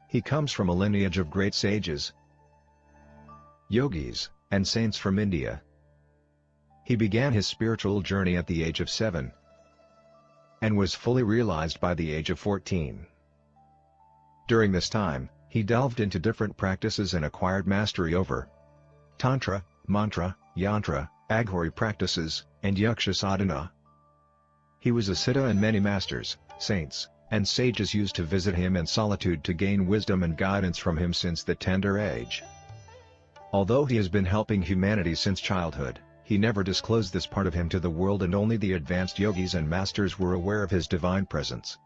He comes from a lineage of great sages, yogis, and saints from India. He began his spiritual journey at the age of 7 and was fully realized by the age of 14. During this time, he delved into different practices and acquired mastery over Tantra, Mantra, Yantra, Aghori practices, and Yaksha sadhana. He was a siddha, and many masters, saints, and sages used to visit him in solitude to gain wisdom and guidance from him since the tender age. Although he has been helping humanity since childhood, he never disclosed this part of him to the world, and only the advanced yogis and masters were aware of his divine presence.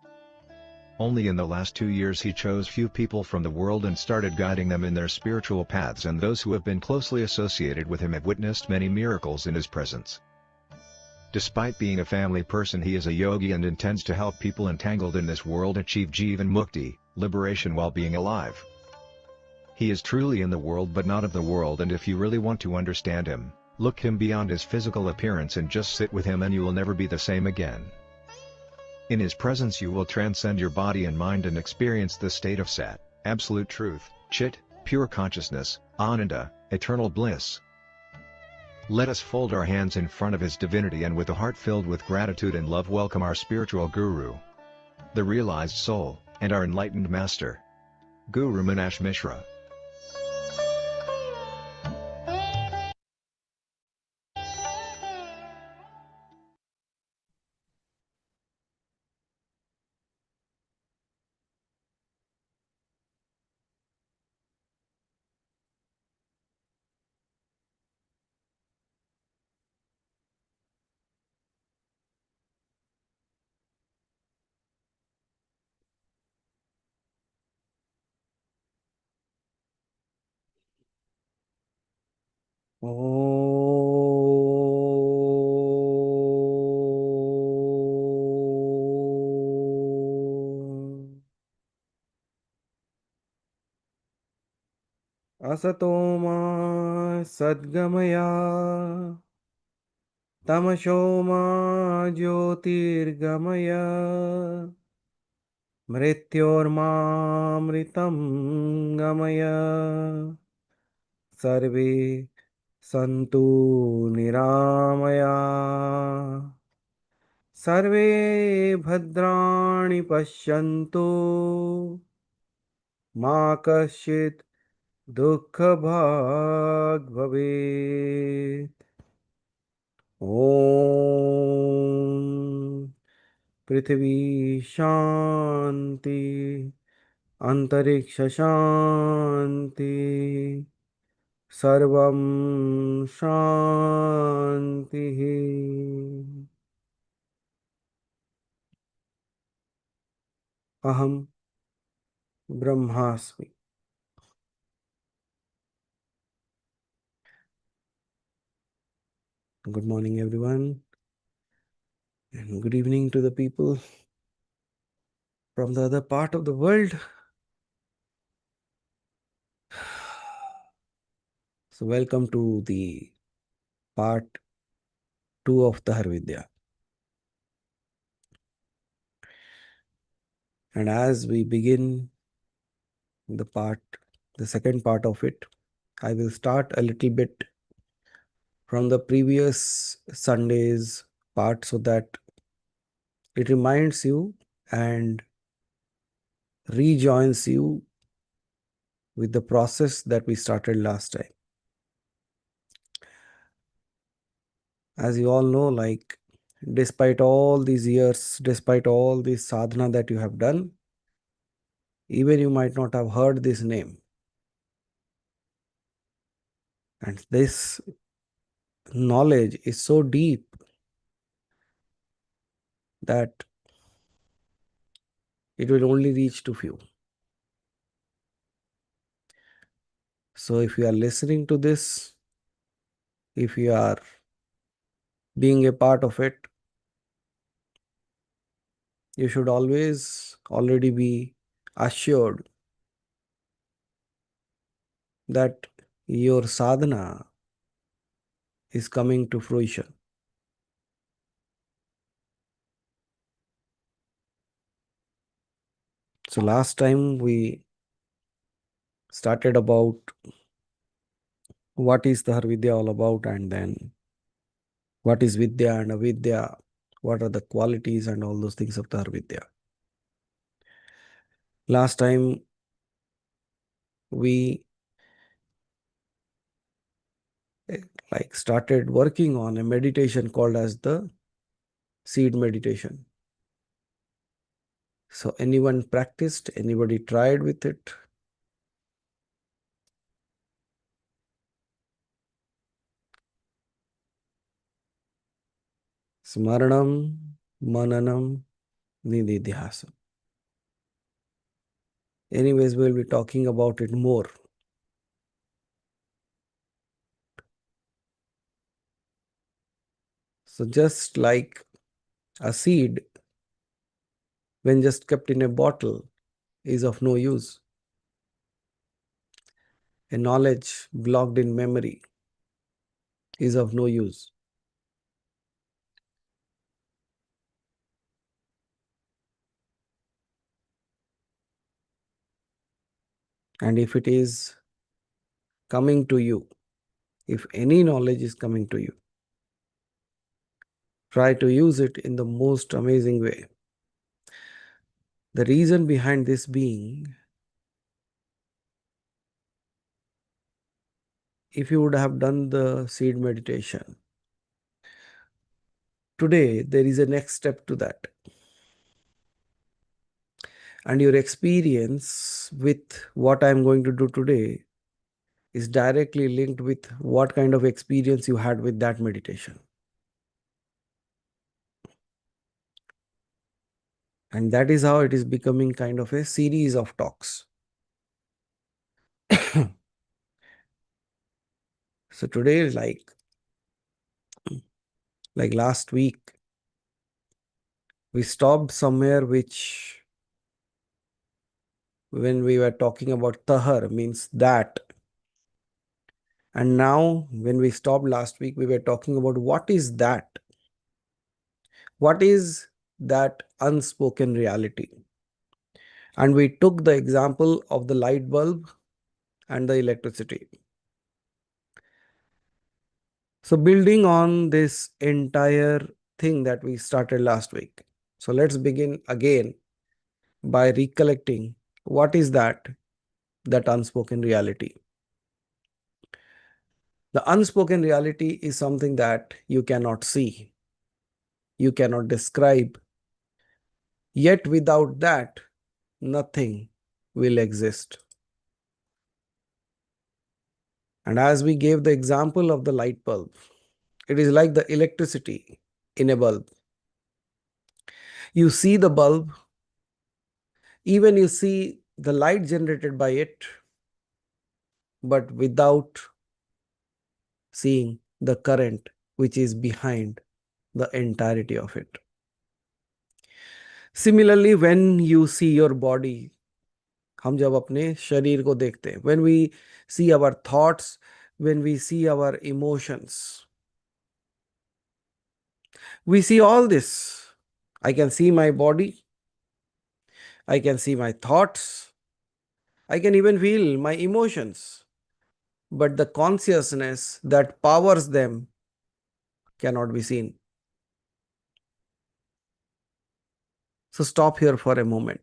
Only in the last 2 years he chose few people from the world and started guiding them in their spiritual paths, and those who have been closely associated with him have witnessed many miracles in his presence. Despite being a family person, he is a yogi and intends to help people entangled in this world achieve Jivan Mukti, liberation, while being alive. He is truly in the world but not of the world, and if you really want to understand him, look him beyond his physical appearance and just sit with him, and you will never be the same again. In his presence you will transcend your body and mind and experience the state of Sat, absolute truth, Chit, pure consciousness, Ananda, eternal bliss. Let us fold our hands in front of his divinity and with a heart filled with gratitude and love welcome our spiritual guru, the realized soul, and our enlightened master, Guru Minash Mishra. असतो मा सद्गमया तमसो मा ज्योतिर्गमय मृत्योर्मामृतं गमय सर्वे सन्तु निरामया सर्वे भद्राणि पश्यन्तु मा कश्चित् दुःखभाग् भवेत्। ॐ पृथिवी शान्ति अंतरिक्ष शान्ति सर्वं शान्तिः। अहं ब्रह्मास्मि। Good morning everyone, and good evening to the people from the other part of the world. So welcome to the part 2 of Tahar Vidya. And as we begin the second part of it, I will start a little bit from the previous Sunday's part so that it reminds you and rejoins you with the process that we started last time. As you all know, like, despite all these years, despite all this sadhana that you have done, even you might not have heard this name. And this knowledge is so deep that it will only reach to few. So if you are listening to this, if you are being a part of it, you should always already be assured that your sadhana is coming to fruition. So last time we started about what is Tahar Vidya all about, and then what is Vidya and Avidya, what are the qualities and all those things of Tahar Vidya. Last time we started working on a meditation called as the seed meditation. So anyone practiced? Anybody tried with it? Smaranam, Mananam, Nididhyasam. Anyways, we'll be talking about it more. So just like a seed, when just kept in a bottle, is of no use. A knowledge blocked in memory is of no use. And if it is coming to you, if any knowledge is coming to you, try to use it in the most amazing way. The reason behind this being, if you would have done the seed meditation, today there is a next step to that. And your experience with what I'm going to do today is directly linked with what kind of experience you had with that meditation. And that is how it is becoming kind of a series of talks. So today, like last week, we stopped somewhere which, when we were talking about Tahar, means that. And now, when we stopped last week, we were talking about what is that? What is that unspoken reality? And we took the example of the light bulb and the electricity. So building on this entire thing that we started last week. So let's begin again by recollecting what is that unspoken reality. The unspoken reality is something that you cannot see, you cannot describe, yet without that, nothing will exist. And as we gave the example of the light bulb, it is like the electricity in a bulb. You see the bulb, even you see the light generated by it, but without seeing the current which is behind the entirety of it. Similarly, when you see your body, हम जब अपने शरीर को देखते हैं, when we see our thoughts, when we see our emotions, we see all this. I can see my body, I can see my thoughts, I can even feel my emotions, but the consciousness that powers them cannot be seen. So stop here for a moment,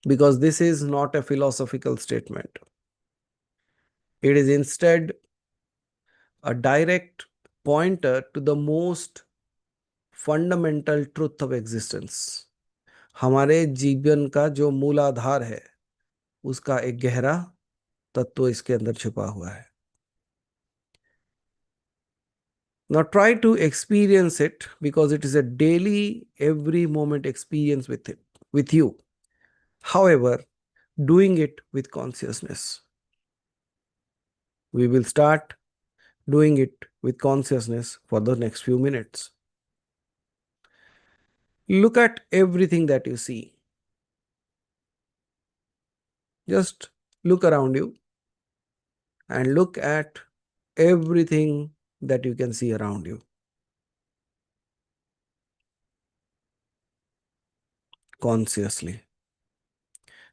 because this is not a philosophical statement. It is instead a direct pointer to the most fundamental truth of existence. हमारे जीवन का जो मूलाधार है, उसका एक गहरा तत्व इसके अंदर छुपा हुआ है. Now try to experience it, because it is a daily, every moment experience with you. However, doing it with consciousness. We will start doing it with consciousness for the next few minutes. Look at everything that you see. Just look around you and look at everything that you can see around you consciously.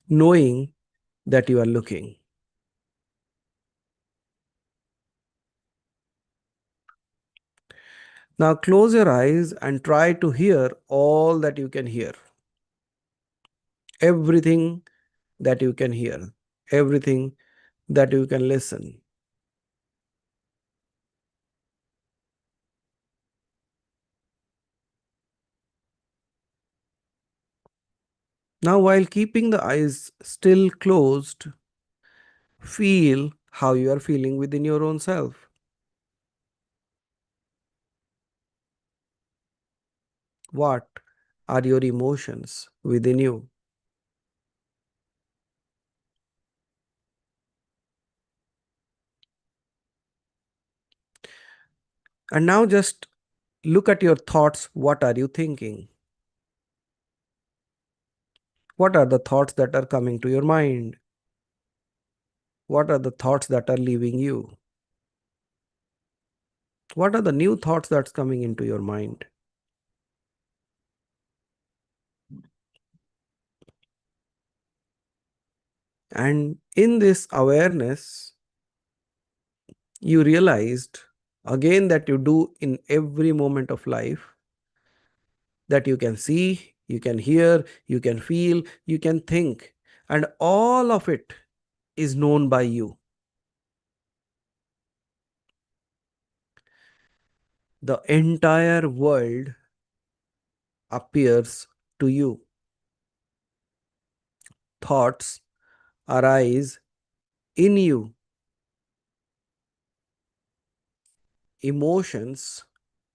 knowing that you are looking. Now close your eyes and try to hear all that you can hear. Everything that you can hear. Everything that you can listen. Now, while keeping the eyes still closed, feel how you are feeling within your own self. What are your emotions within you? And now just look at your thoughts. What are you thinking? What are the thoughts that are coming to your mind? What are the thoughts that are leaving you? What are the new thoughts that's coming into your mind? And in this awareness, you realized again that you do in every moment of life, that you can see, you can hear, you can feel, you can think, and all of it is known by you. The entire world appears to you. Thoughts arise in you. Emotions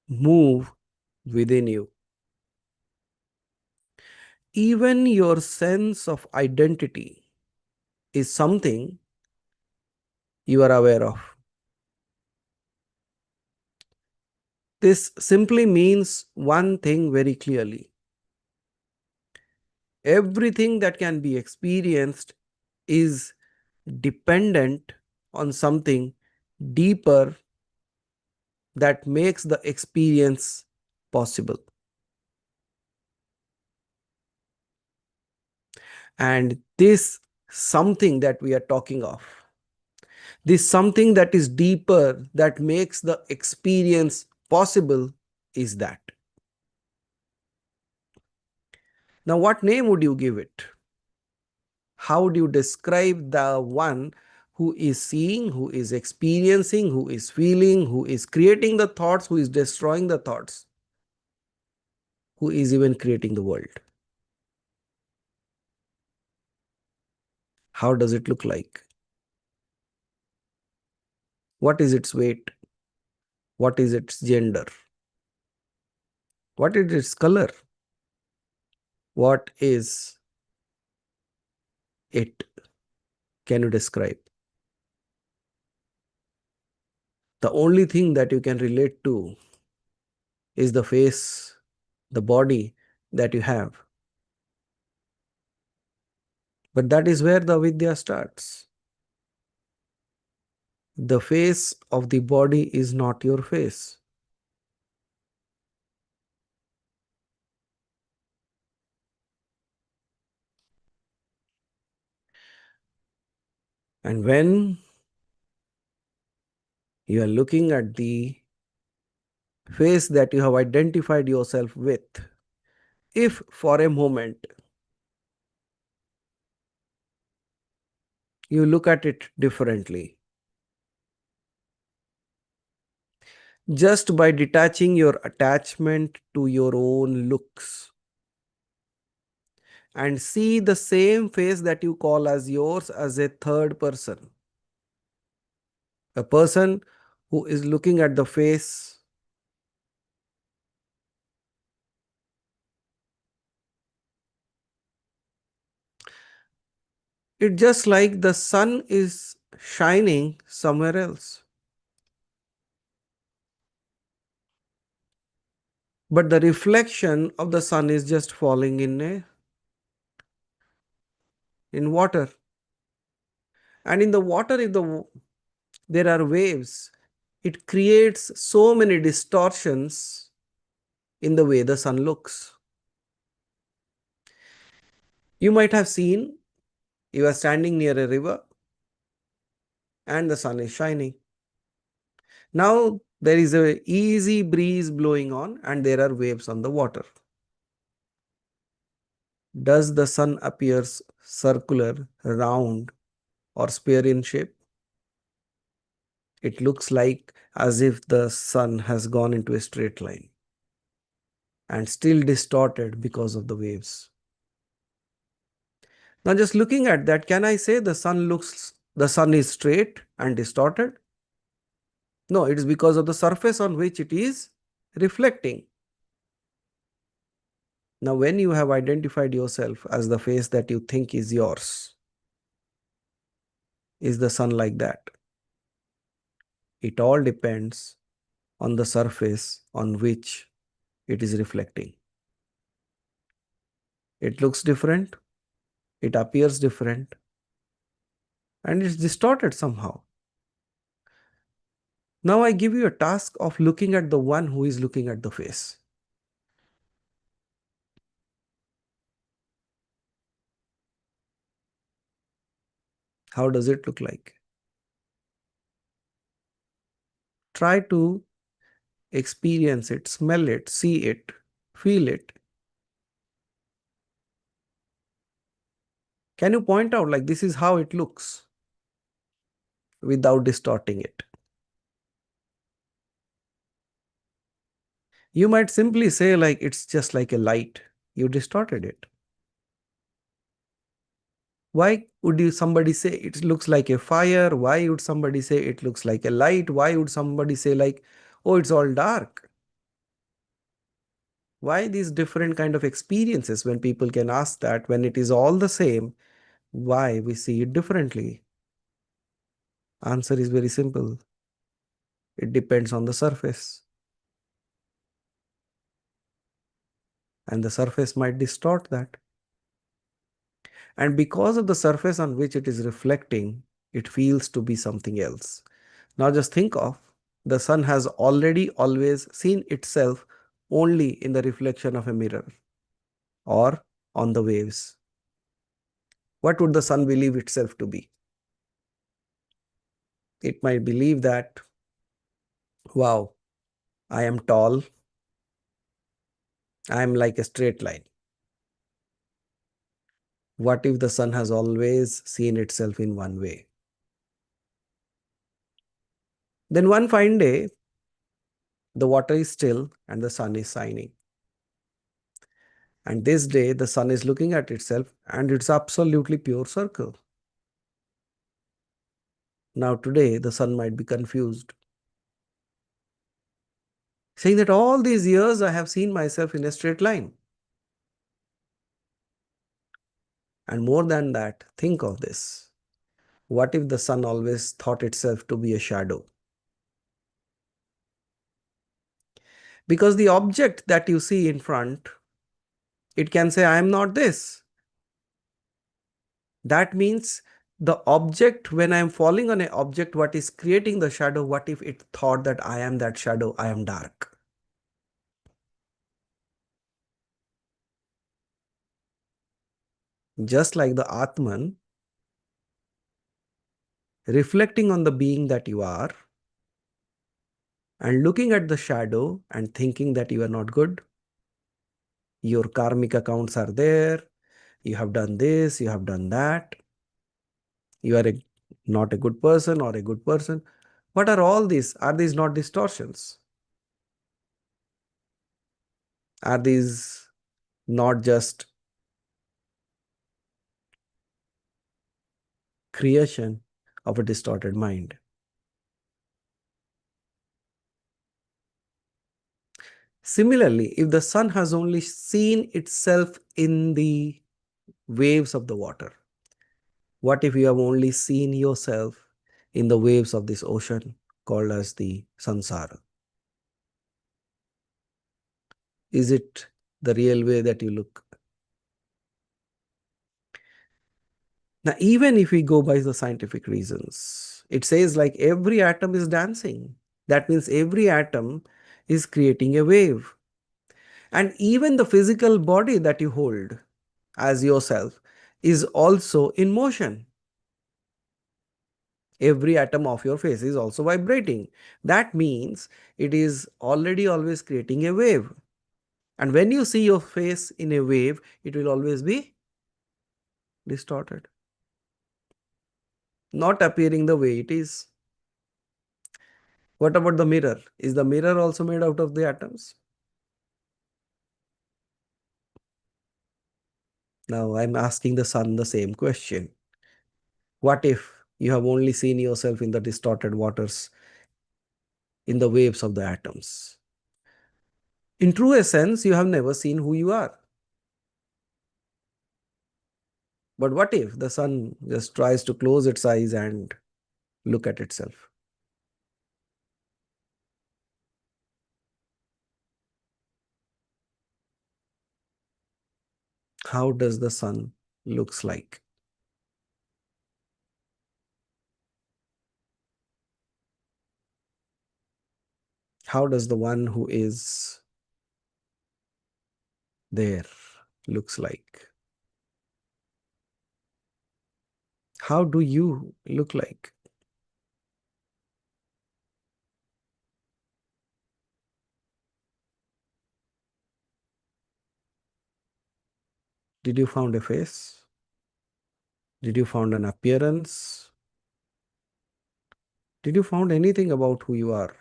move within you. Even your sense of identity is something you are aware of. This simply means one thing very clearly. Everything that can be experienced is dependent on something deeper that makes the experience possible. And this something that we are talking of, this something that is deeper that makes the experience possible, is that. Now, what name would you give it? How would you describe the one who is seeing, who is experiencing, who is feeling, who is creating the thoughts, who is destroying the thoughts, who is even creating the world? How does it look like? What is its weight? What is its gender? What is its color? What is it? Can you describe? The only thing that you can relate to is the face, the body that you have. But that is where the Vidya starts. The face of the body is not your face. And when you are looking at the face that you have identified yourself with, if for a moment you look at it differently, just by detaching your attachment to your own looks, and see the same face that you call as yours as a third person, a person who is looking at the face, it's just like the sun is shining somewhere else, but the reflection of the sun is just falling in water. And in the water, if there are waves, it creates so many distortions in the way the sun looks. You might have seen You are standing near a river and the sun is shining. Now there is a easy breeze blowing on and there are waves on the water. Does the sun appears circular, round, or sphere in shape? It looks like as if the sun has gone into a straight line and still distorted because of the waves. Now just looking at that, can I say the sun is straight and distorted? No, it is because of the surface on which it is reflecting. Now when you have identified yourself as the face that you think is yours, is the sun like that? It all depends on the surface on which it is reflecting. It looks different, it appears different, and it's distorted somehow. Now I give you a task of looking at the one who is looking at the face. How does it look like? Try to experience it, smell it, see it, feel it. Can you point out like this is how it looks without distorting it? You might simply say like it's just like a light. You distorted it. Why would somebody say it looks like a fire? Why would somebody say it looks like a light? Why would somebody say like, oh, it's all dark? Why these different kind of experiences when people can ask that when it is all the same, why we see it differently? Answer is very simple. It depends on the surface. And the surface might distort that. And because of the surface on which it is reflecting, it feels to be something else. Now just think of the sun has already always seen itself only in the reflection of a mirror or on the waves. What would the sun believe itself to be? It might believe that, wow, I am tall, I am like a straight line. What if the sun has always seen itself in one way? Then one fine day, the water is still and the sun is shining. And this day, the sun is looking at itself and it's absolutely pure circle. Now today, the sun might be confused, saying that all these years I have seen myself in a straight line. And more than that, think of this. What if the sun always thought itself to be a shadow? Because the object that you see in front, it can say, I am not this. That means the object, when I am falling on an object, what is creating the shadow, what if it thought that I am that shadow, I am dark? Just like the Atman, reflecting on the being that you are and looking at the shadow and thinking that you are not good. Your karmic accounts are there. You have done this, you have done that. You are not a good person or a good person. What are all these? Are these not distortions? Are these not just creation of a distorted mind? Similarly, if the sun has only seen itself in the waves of the water, what if you have only seen yourself in the waves of this ocean called as the samsara? Is it the real way that you look? Now, even if we go by the scientific reasons, it says like every atom is dancing. That means every atom is creating a wave. And even the physical body that you hold as yourself is also in motion. Every atom of your face is also vibrating. That means it is already always creating a wave. And when you see your face in a wave, it will always be distorted, not appearing the way it is. What about the mirror? Is the mirror also made out of the atoms? Now I'm asking the sun the same question. What if you have only seen yourself in the distorted waters, in the waves of the atoms? In true essence, you have never seen who you are. But what if the sun just tries to close its eyes and look at itself? How does the sun looks like? How does the one who is there looks like? How do you look like? Did you found a face? Did you found an appearance? Did you found anything about who you are?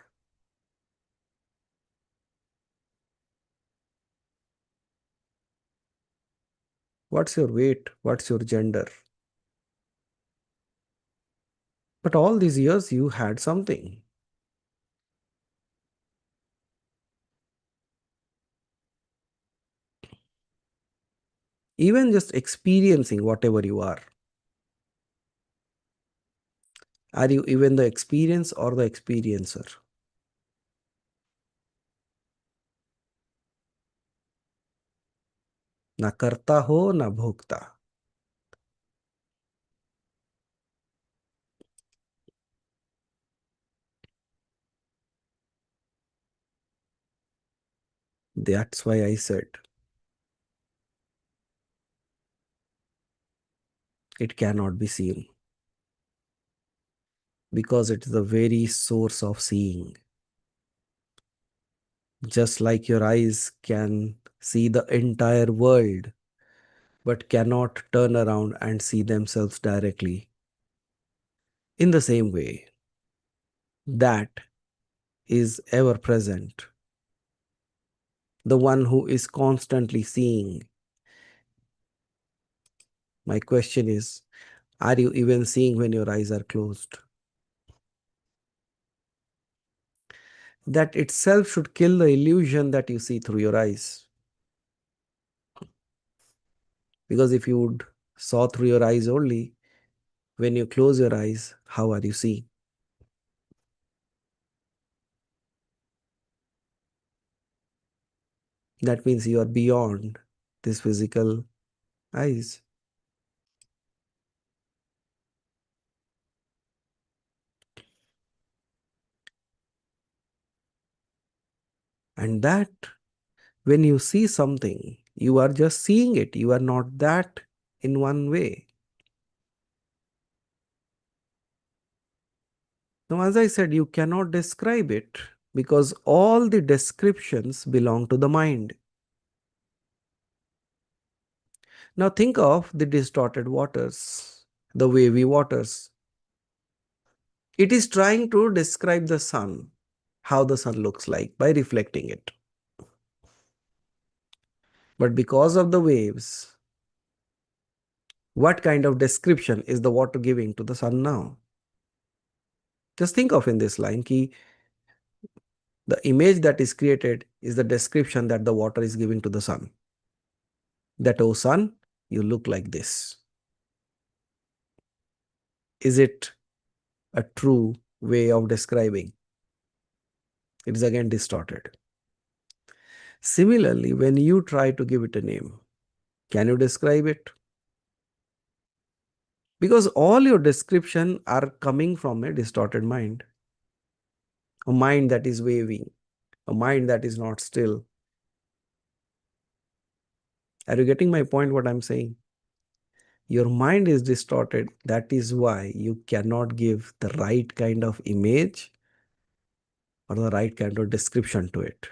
What's your weight? What's your gender? But all these years you had something. Even just experiencing whatever you are you even the experience or the experiencer? ना करता हो ना भोगता. That's why I said it cannot be seen, because it is the very source of seeing. Just like your eyes can see the entire world but cannot turn around and see themselves directly, in the same way, that is ever present, the one who is constantly seeing. My question is, are you even seeing when your eyes are closed? That itself should kill the illusion that you see through your eyes. Because if you would saw through your eyes only, when you close your eyes, how are you seeing? That means you are beyond this physical eyes. And that when you see something, you are just seeing it. You are not that in one way. Now, as I said, you cannot describe it because all the descriptions belong to the mind. Now, think of the distorted waters, the wavy waters. It is trying to describe the sun, how the sun looks like by reflecting it. But because of the waves, what kind of description is the water giving to the sun now? Just think of in this line, ki the image that is created is the description that the water is giving to the sun. That, oh sun, you look like this. Is it a true way of describing? It is again distorted. Similarly, when you try to give it a name, can you describe it? Because all your description are coming from a distorted mind. A mind that is waving, a mind that is not still. Are you getting my point, what I'm saying? Your mind is distorted. That is why you cannot give the right kind of image or the right kind of description to it.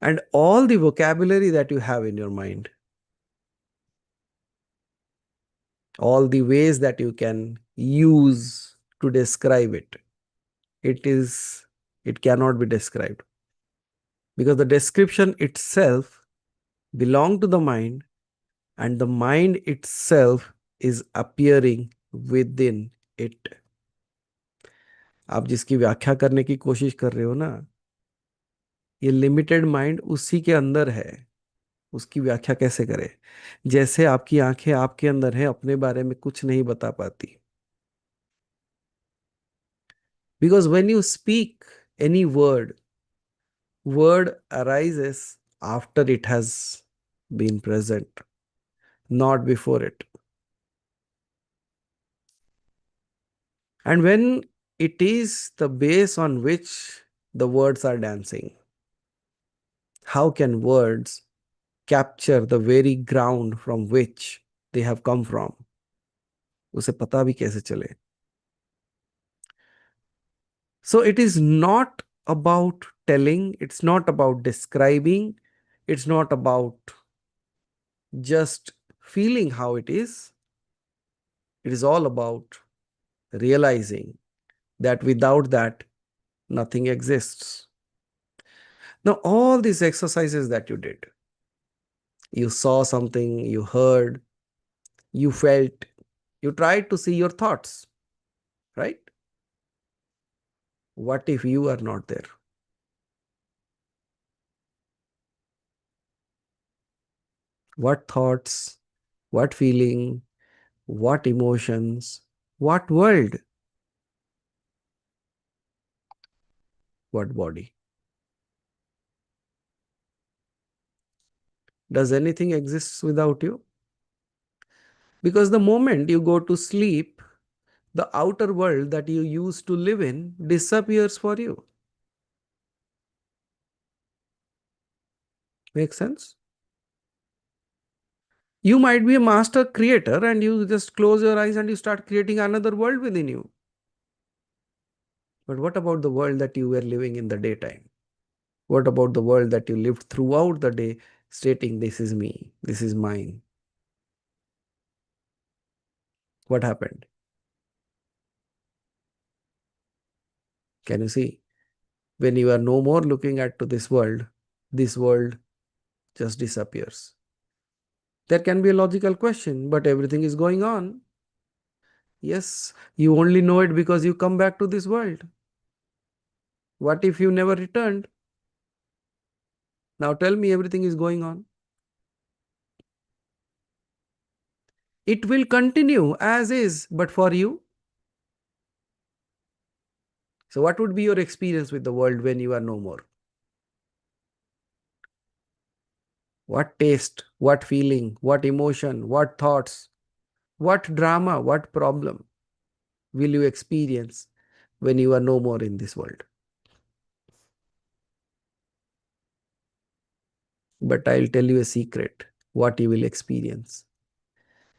And all the vocabulary that you have in your mind, all the ways that you can use to describe it, it cannot be described, because the description itself belong to the mind, and the mind itself is appearing within it. आप जिसकी व्याख्या करने की कोशिश कर रहे हो ना, ये लिमिटेड माइंड उसी के अंदर है। उसकी व्याख्या कैसे करें? जैसे आपकी आंखें आपके अंदर है, अपने बारे में कुछ नहीं बता पाती। Because when you speak any word arises after it has been present, not before it. And when it is the base on which the words are dancing, how can words capture the very ground from which they have come from? उसे पता भी कैसे चले? So it is not about telling, it's not about describing, it's not about just feeling how it is. It is all about realizing that without that, nothing exists. Now, all these exercises that you did, you saw something, you heard, you felt, you tried to see your thoughts, right? What if you are not there? What thoughts, what feeling, what emotions, what world, what body? Does anything exist without you? Because the moment you go to sleep, the outer world that you used to live in disappears for you. Make sense? You might be a master creator and you just close your eyes and you start creating another world within you. But what about the world that you were living in the daytime? What about the world that you lived throughout the day, stating, this is me, this is mine? What happened? Can you see? When you are no more looking at to this world just disappears. There can be a logical question, but everything is going on. Yes, you only know it because you come back to this world. What if you never returned? Now tell me, everything is going on. It will continue as is, but for you. So what would be your experience with the world when you are no more? What taste, what feeling, what emotion, what thoughts, what drama, what problem will you experience when you are no more in this world? But I'll tell you a secret, what you will experience.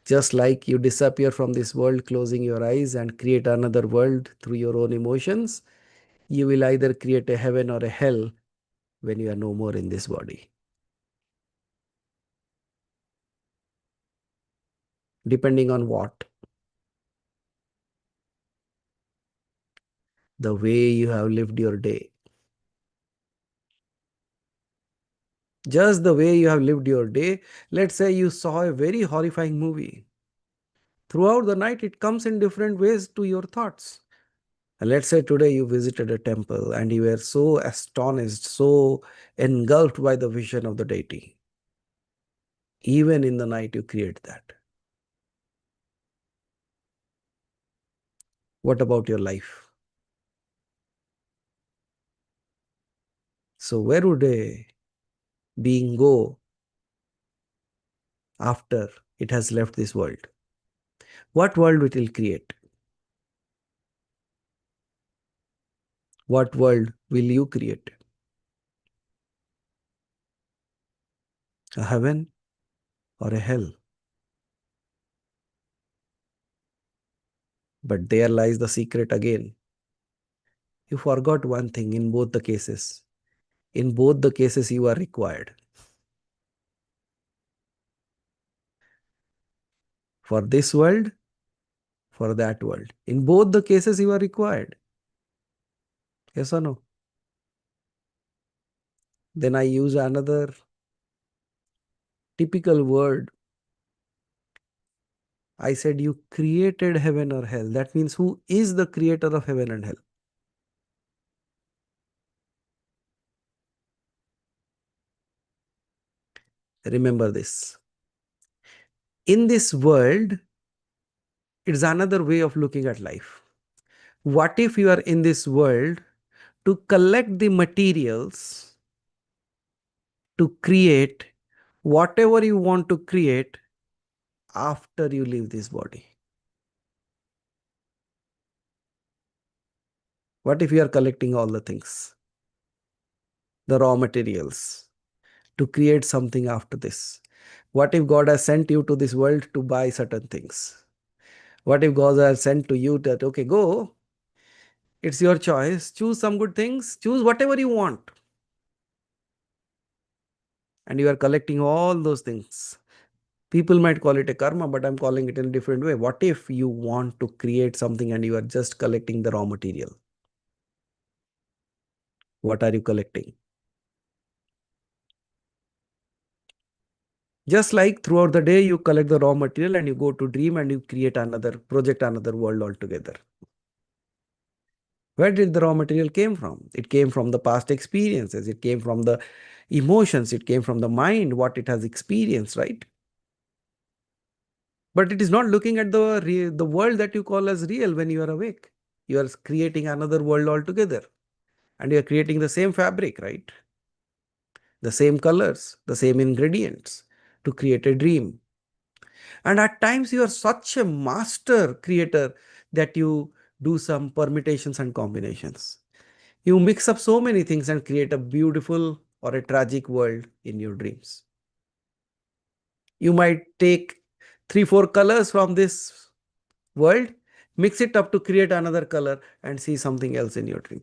Just like you disappear from this world, closing your eyes and create another world through your own emotions, you will either create a heaven or a hell when you are no more in this body. Depending on what? The way you have lived your day. Just the way you have lived your day. Let's say you saw a very horrifying movie. Throughout the night, it comes in different ways to your thoughts. And let's say today you visited a temple and you were so astonished, so engulfed by the vision of the deity. Even in the night, you create that. What about your life? So, where would a being go after it has left this world? What world it will create? What world will you create? A heaven or a hell? But there lies the secret again. You forgot one thing in both the cases. In both the cases, you are required. For this world, for that world. In both the cases, you are required. Yes or no? Then I use another typical word. I said you created heaven or hell. That means who is the creator of heaven and hell? Remember this. In this world, it's another way of looking at life. What if you are in this world to collect the materials to create whatever you want to create after you leave this body? What if you are collecting all the things, the raw materials, to create something after this? What if God has sent you to this world to buy certain things? What if God has sent to you that, okay, go, it's your choice, choose some good things, choose whatever you want, and you are collecting all those things. People might call it a karma, but I'm calling it in a different way. What if you want to create something and you are just collecting the raw material? What are you collecting? Just like throughout the day, you collect the raw material and you go to dream and you create another project, another world altogether. Where did the raw material came from? It came from the past experiences. It came from the emotions. It came from the mind, what it has experienced, right? But it is not looking at the world that you call as real when you are awake. You are creating another world altogether. And you are creating the same fabric, right? The same colors, the same ingredients to create a dream. And at times you are such a master creator that you do some permutations and combinations. You mix up so many things and create a beautiful or a tragic world in your dreams. You might take 3, 4 colors from this world, mix it up to create another color and see something else in your dream.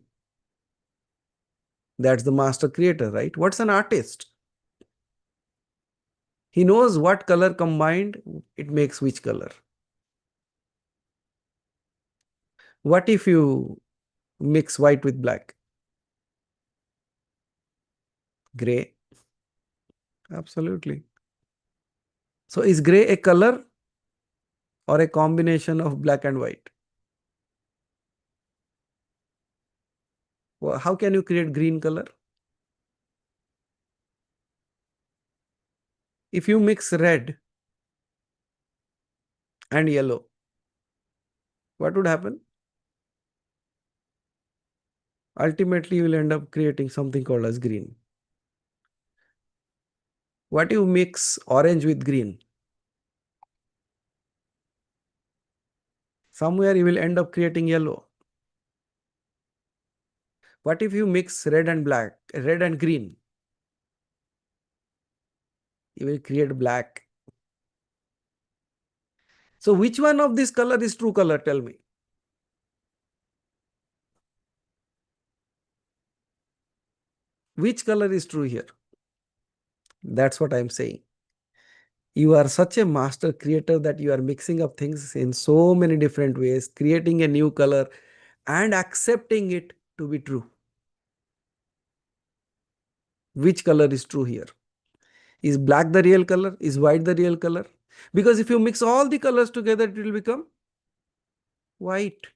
That's the master creator, right? What's an artist? He knows what color combined, it makes which color. What if you mix white with black? Gray. Absolutely. So is gray a color or a combination of black and white? Well, how can you create green color? If you mix red and yellow, what would happen? Ultimately, you will end up creating something called as green. What if you mix orange with green? Somewhere you will end up creating yellow. What if you mix red and black, red and green? You will create black. So which one of this color is true color? Tell me. Which color is true here? That's what I'm saying. You are such a master creator that you are mixing up things in so many different ways, creating a new color and accepting it to be true. Which color is true here? Is black the real color? Is white the real color? Because if you mix all the colors together, it will become white.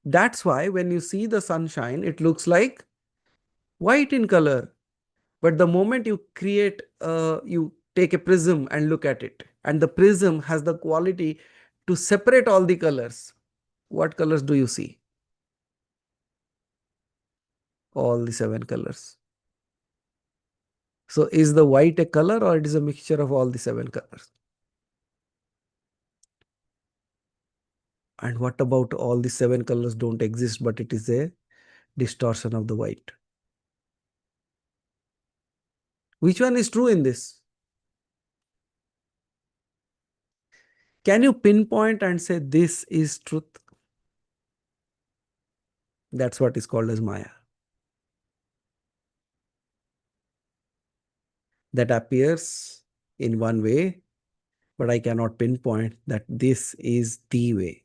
That's why when you see the sunshine, it looks like white in color. But the moment you you take a prism and look at it, and the prism has the quality to separate all the colors, what colors do you see? All the 7 colors. So is the white a color or it is a mixture of all the 7 colors? And what about all the 7 colors don't exist, but it is a distortion of the white? Which one is true in this? Can you pinpoint and say this is truth? That's what is called as Maya. That appears in one way, but I cannot pinpoint that this is the way,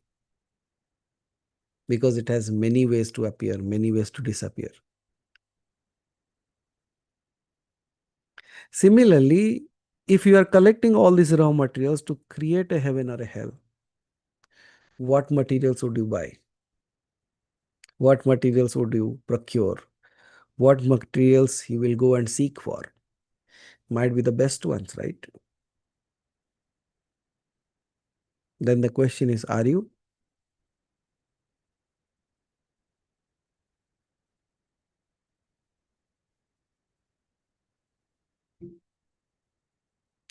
because it has many ways to appear, many ways to disappear. Similarly, if you are collecting all these raw materials to create a heaven or a hell, what materials would you buy? What materials would you procure? What materials you will go and seek for? Might be the best ones, right? Then the question is, are you?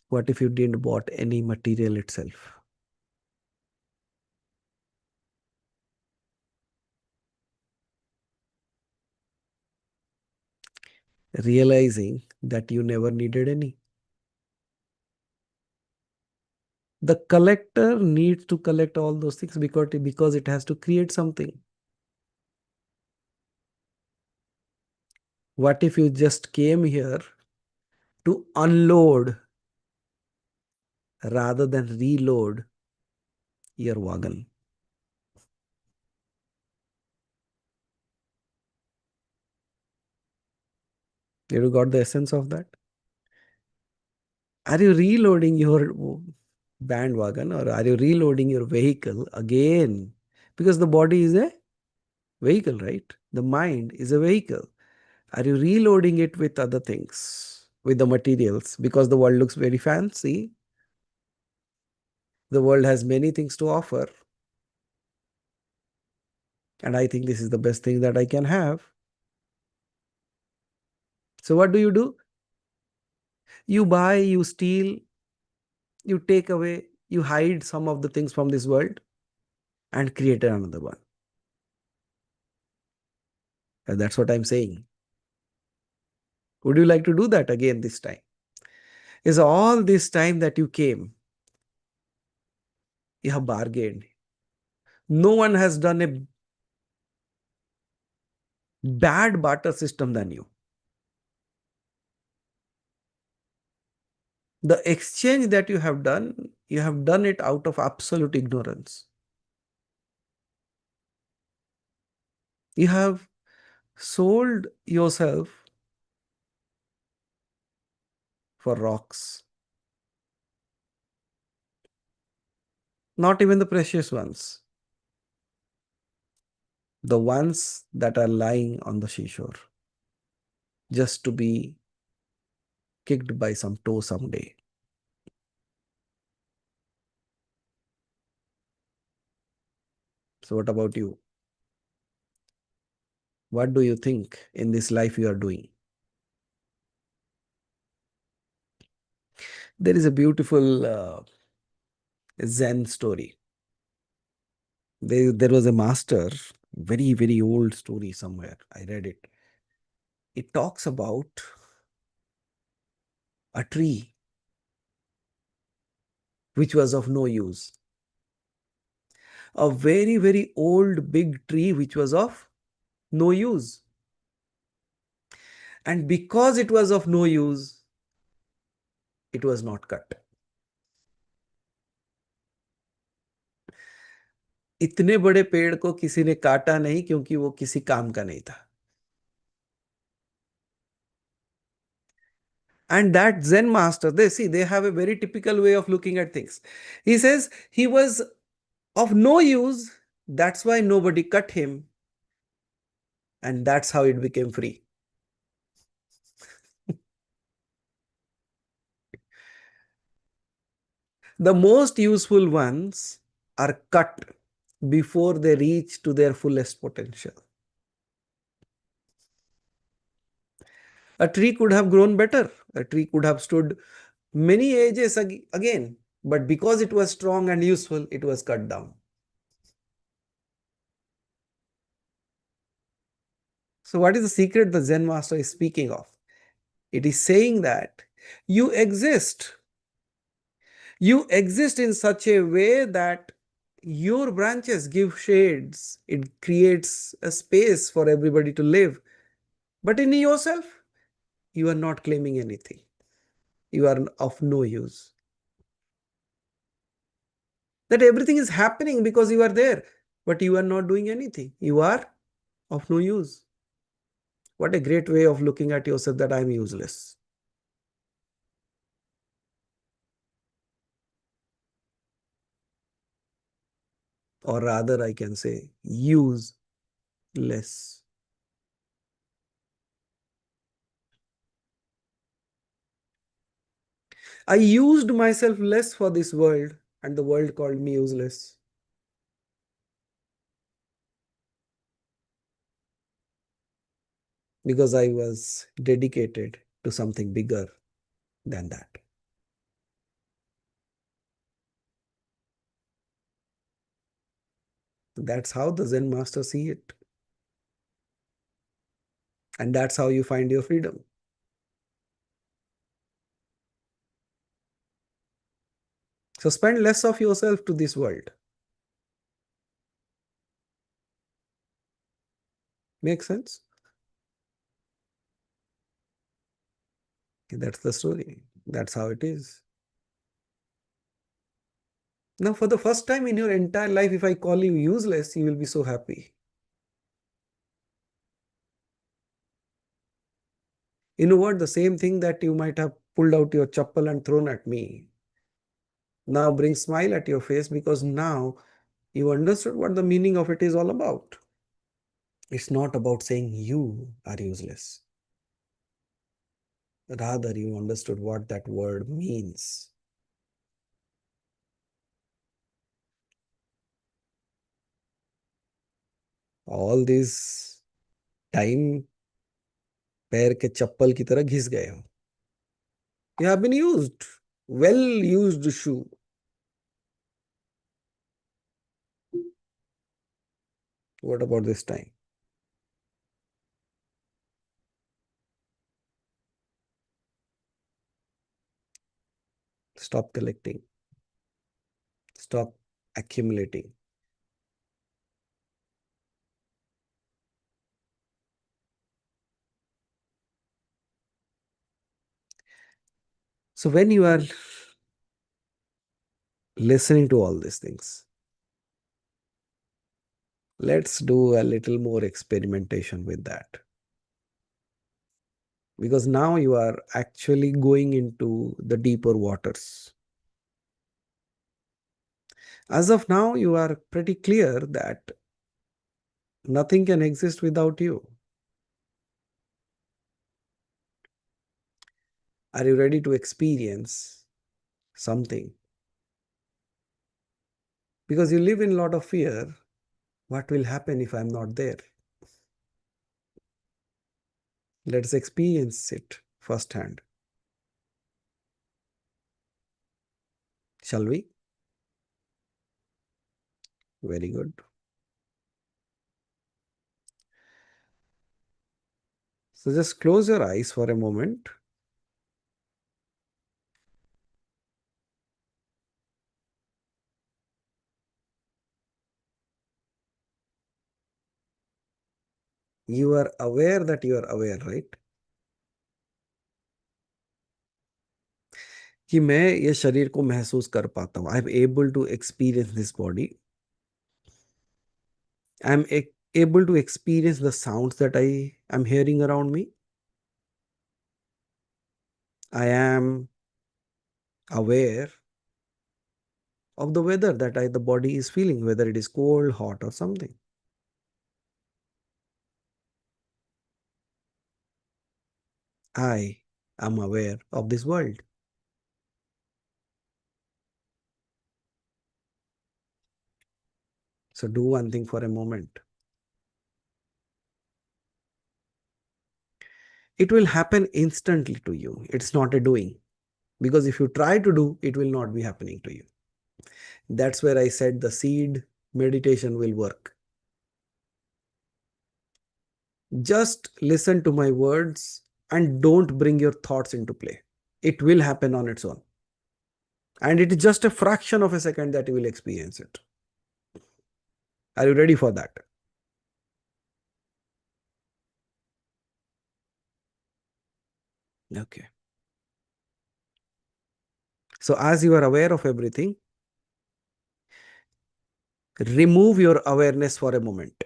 What if you didn't bought any material itself? Realizing that you never needed any. The collector needs to collect all those things because it has to create something. What if you just came here to unload rather than reload your wagon? You got the essence of that? Are you reloading your bandwagon, or are you reloading your vehicle again? Because the body is a vehicle, right? The mind is a vehicle. Are you reloading it with other things, with the materials? Because the world looks very fancy. The world has many things to offer. And I think this is the best thing that I can have. So what do? You buy, you steal, you take away, you hide some of the things from this world and create another one. And that's what I'm saying. Would you like to do that again this time? Is all this time that you came, you have bargained. No one has done a bad barter system than you. The exchange that you have done it out of absolute ignorance. You have sold yourself for rocks, not even the precious ones, the ones that are lying on the seashore, just to be kicked by some toe someday. So, what about you? What do you think in this life you are doing? There is a beautiful Zen story. There was a master, very, very old story somewhere. I read it. It talks about a tree which was of no use. A very, very old big tree which was of no use. And because it was of no use, it was not cut. इतने बड़े पेड़ को किसी ने काटा नहीं क्योंकि वो किसी काम का नहीं था. And that Zen master, they have a very typical way of looking at things. He says he was of no use, that's why nobody cut him, and that's how it became free. The most useful ones are cut before they reach to their fullest potential. A tree could have grown better. A tree could have stood many ages again, but because it was strong and useful, it was cut down. So what is the secret the Zen master is speaking of? It is saying that you exist. You exist in such a way that your branches give shades. It creates a space for everybody to live. But in yourself, you are not claiming anything. You are of no use. That everything is happening because you are there, but you are not doing anything. You are of no use. What a great way of looking at yourself, that I am useless. Or rather, I can say useless. I used myself less for this world, and the world called me useless. Because I was dedicated to something bigger than that. That's how the Zen master see it. And that's how you find your freedom. So spend less of yourself to this world. Make sense? That's the story. That's how it is. Now, for the first time in your entire life, if I call you useless, you will be so happy. You know what? The same thing that you might have pulled out your chappal and thrown at me now brings smile at your face, because now you understood what the meaning of it is all about. It's not about saying you are useless. Rather, you understood what that word means. All this time पैर के चप्पल की तरह घिस गए हो. You have been used. Well used shoe. What about this time? Stop collecting. Stop accumulating. So when you are listening to all these things, let's do a little more experimentation with that. Because now you are actually going into the deeper waters. As of now, you are pretty clear that nothing can exist without you. Are you ready to experience something? Because you live in a lot of fear. What will happen if I'm not there? Let's experience it firsthand. Shall we? Very good. So just close your eyes for a moment. You are aware that you are aware, right? कि मैं ये शरीर को महसूस कर पाता हूँ. I am able to experience this body. I am able to experience the sounds that I am hearing around me. I am aware of the weather that the body is feeling, whether it is cold, hot, or something. I am aware of this world. So do one thing for a moment. It will happen instantly to you. It's not a doing. Because if you try to do, it will not be happening to you. That's where I said the seed meditation will work. Just listen to my words and don't bring your thoughts into play. It will happen on its own. And it is just a fraction of a second that you will experience it. Are you ready for that? Okay. So as you are aware of everything, remove your awareness for a moment.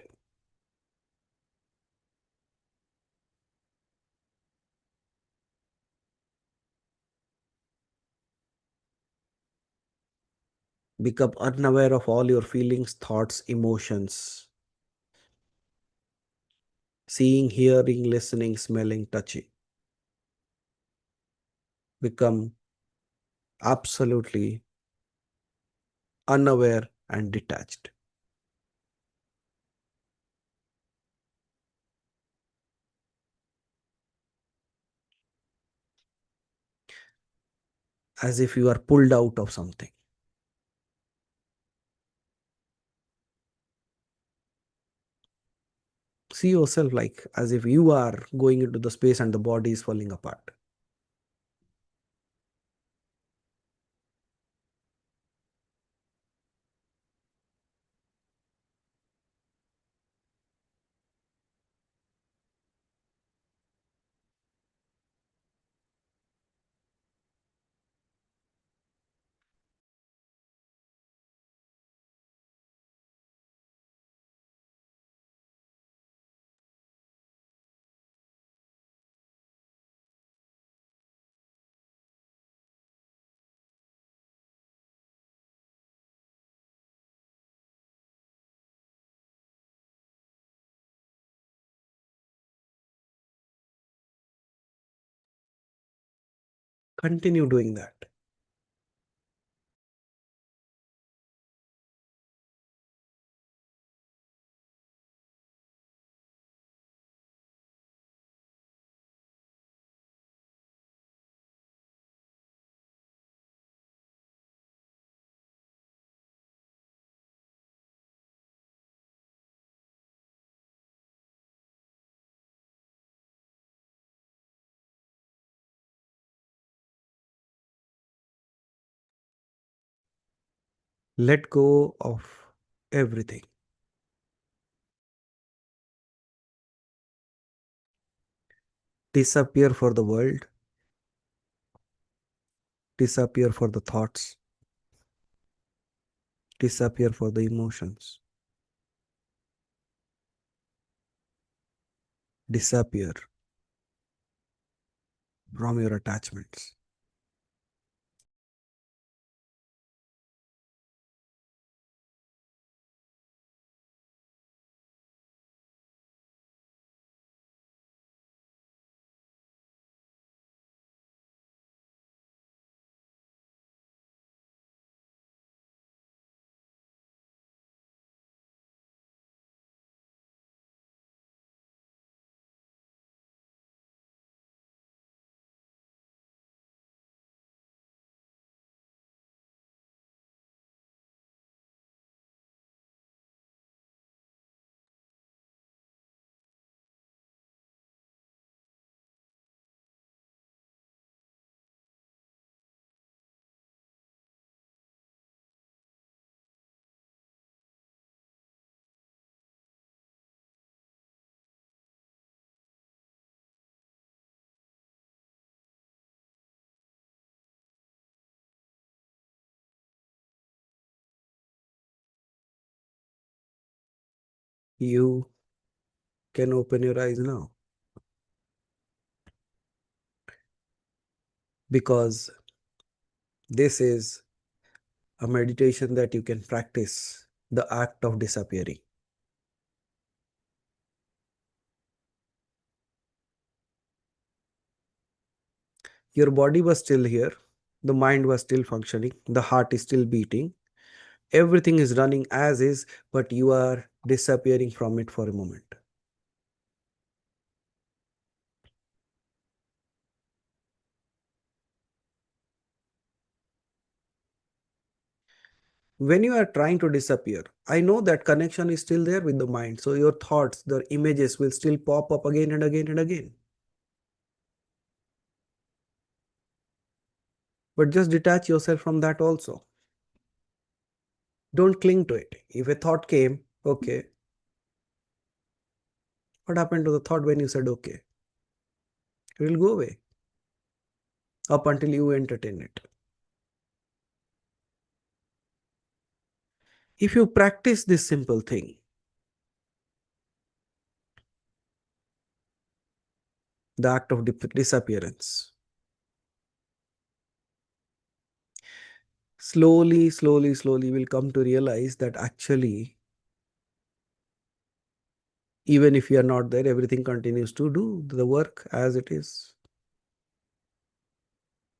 Become unaware of all your feelings, thoughts, emotions. Seeing, hearing, listening, smelling, touching. Become absolutely unaware and detached. As if you are pulled out of something. See yourself like as if you are going into the space and the body is falling apart. Continue doing that. Let go of everything. Disappear for the world. Disappear for the thoughts. Disappear for the emotions. Disappear from your attachments. You can open your eyes now because this is a meditation that you can practice the act of disappearing. Your body was still here, the mind was still functioning, the heart is still beating, everything is running as is, but you are disappearing from it for a moment. When you are trying to disappear, I know that connection is still there with the mind, so your thoughts, the images will still pop up again and again and again. But just detach yourself from that also. Don't cling to it. If a thought came, okay, what happened to the thought when you said okay? It will go away up until you entertain it. If you practice this simple thing, the act of disappearance, slowly will come to realize that actually, even if you are not there, everything continues to do the work as it is.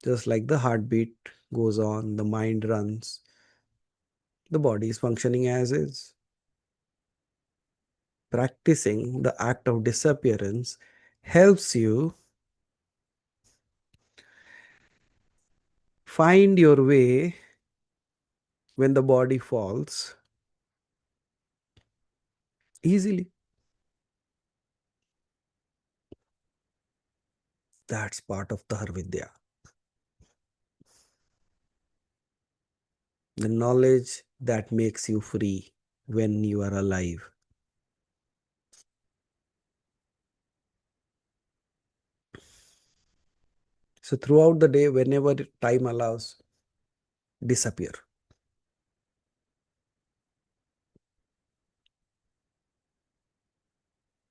Just like the heartbeat goes on, the mind runs, the body is functioning as is. Practicing the act of disappearance helps you find your way when the body falls easily. That's part of Tahar Vidya. The knowledge that makes you free when you are alive. So throughout the day, whenever time allows, disappear.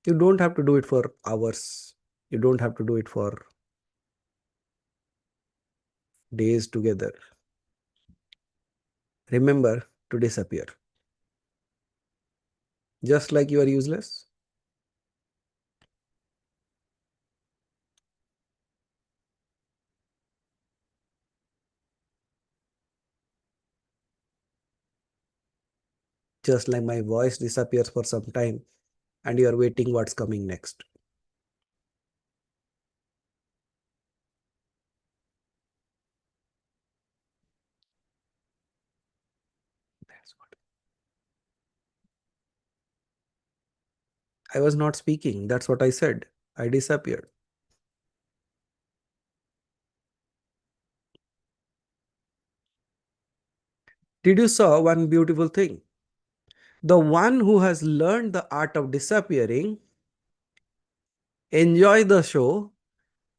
You don't have to do it for hours. You don't have to do it for days together. Remember to disappear. Just like you are useless, just like my voice disappears for some time and you are waiting what's coming next. That's what. I was not speaking. That's what I said. I disappeared. Did you saw one beautiful thing? The one who has learned the art of disappearing enjoy the show.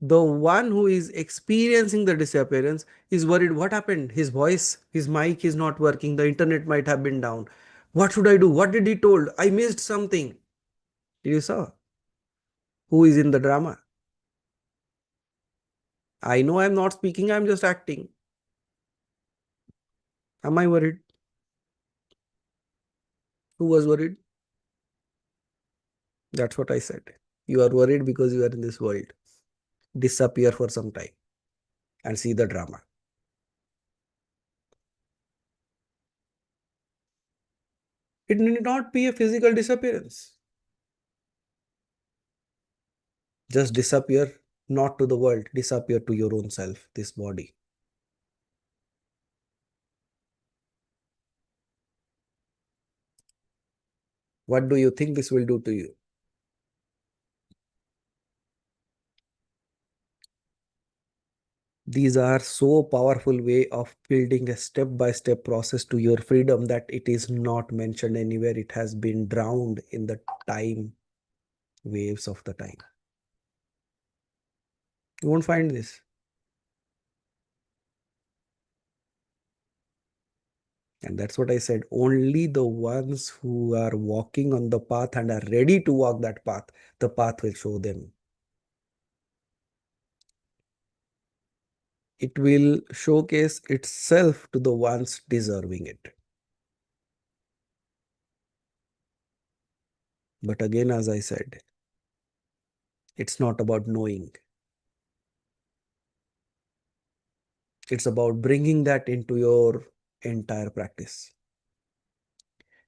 The one who is experiencing the disappearance is worried what happened. His voice, his mic is not working. The internet might have been down. What should I do? What did he told? I missed something. Did you saw? Who is in the drama? I know I'm not speaking. I'm just acting. Am I worried? Who was worried? That's what I said. You are worried because you are in this world. Disappear for some time and see the drama. It need not be a physical disappearance. Just disappear, not to the world, disappear to your own self, this body. What do you think this will do to you? These are so powerful way of building a step-by-step process to your freedom that it is not mentioned anywhere. It has been drowned in the time waves of the time. You won't find this. And that's what I said. Only the ones who are walking on the path and are ready to walk that path, the path will show them. It will showcase itself to the ones deserving it. But again, as I said, it's not about knowing. It's about bringing that into your entire practice.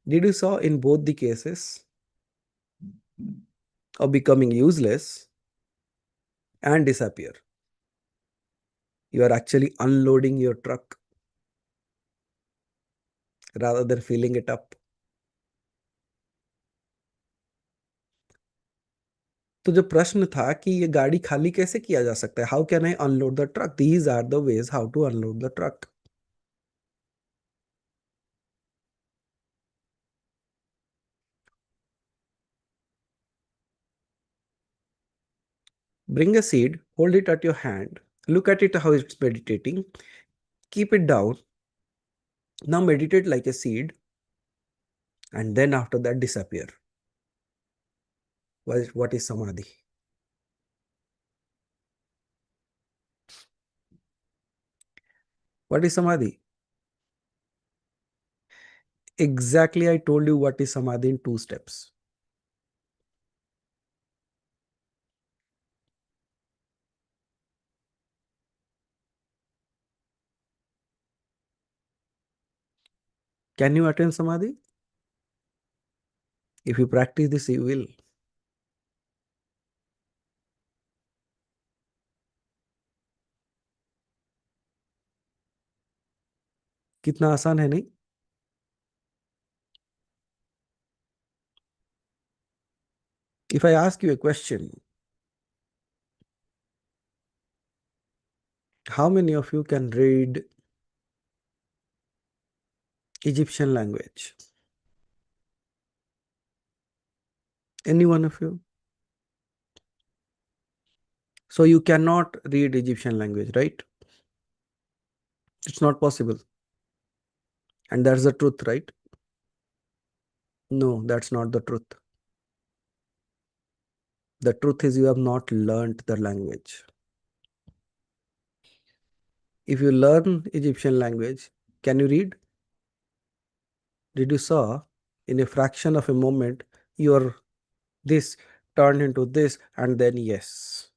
Did you saw in both the cases of becoming useless and disappear? You are actually unloading your truck rather than filling it up. तो जो प्रश्न था कि ये गाड़ी खाली कैसे किया जा सकता है, how can I unload the truck, these are the ways how to unload the truck. Bring a seed, hold it at your hand, look at it how it's meditating, keep it down. Now meditate like a seed, and then after that disappear. What is samadhi? What is samadhi? Exactly, I told you what is samadhi in 2 steps. Can you attain samadhi? If you practice this, you will. कितना आसान है नहीं? If I ask you a question, how many of you can read Egyptian language? Any one of you? So you cannot read Egyptian language, right? It's not possible. And that's the truth, right? No, that's not the truth. The truth is you have not learned the language. If you learn Egyptian language, can you read? Did you saw in a fraction of a moment your this turned into this and then yes.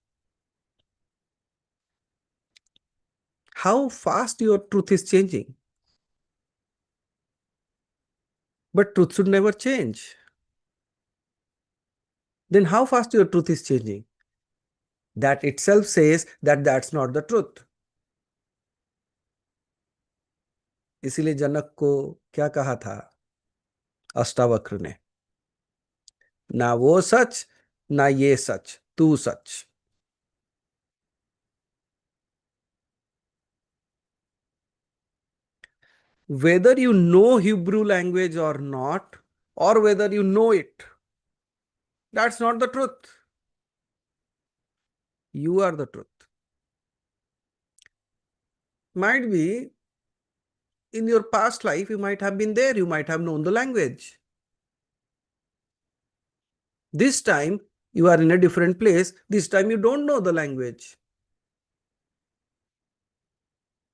How fast your truth is changing. But truth should never change. Then how fast your truth is changing? That itself says that that's not the truth. इसीलिए जनक को क्या कहा था अष्टावक्र ने, ना वो सच ना ये सच, तू सच. Whether you know Hebrew language or not, or whether you know it, that's not the truth. You are the truth. Might be in your past life, you might have been there, you might have known the language. This time, you are in a different place. This time, you don't know the language.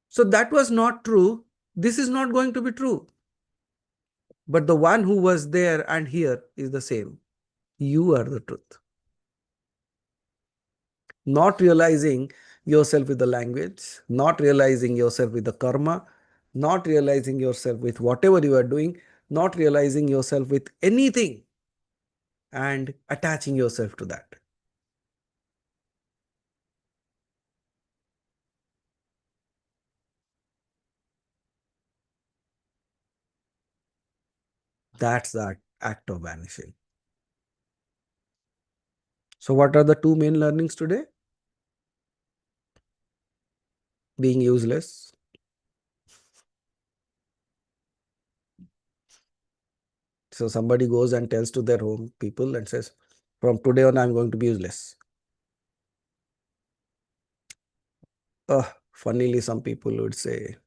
So that was not true. This is not going to be true. But the one who was there and here is the same. You are the truth. Not realizing yourself with the language, not realizing yourself with the karma, not realizing yourself with whatever you are doing, not realizing yourself with anything and attaching yourself to that. That's the act of vanishing. So what are the two main learnings today? Being useless. So somebody goes and tells to their home people and says, from today on, I'm going to be useless. Funnily, some people would say,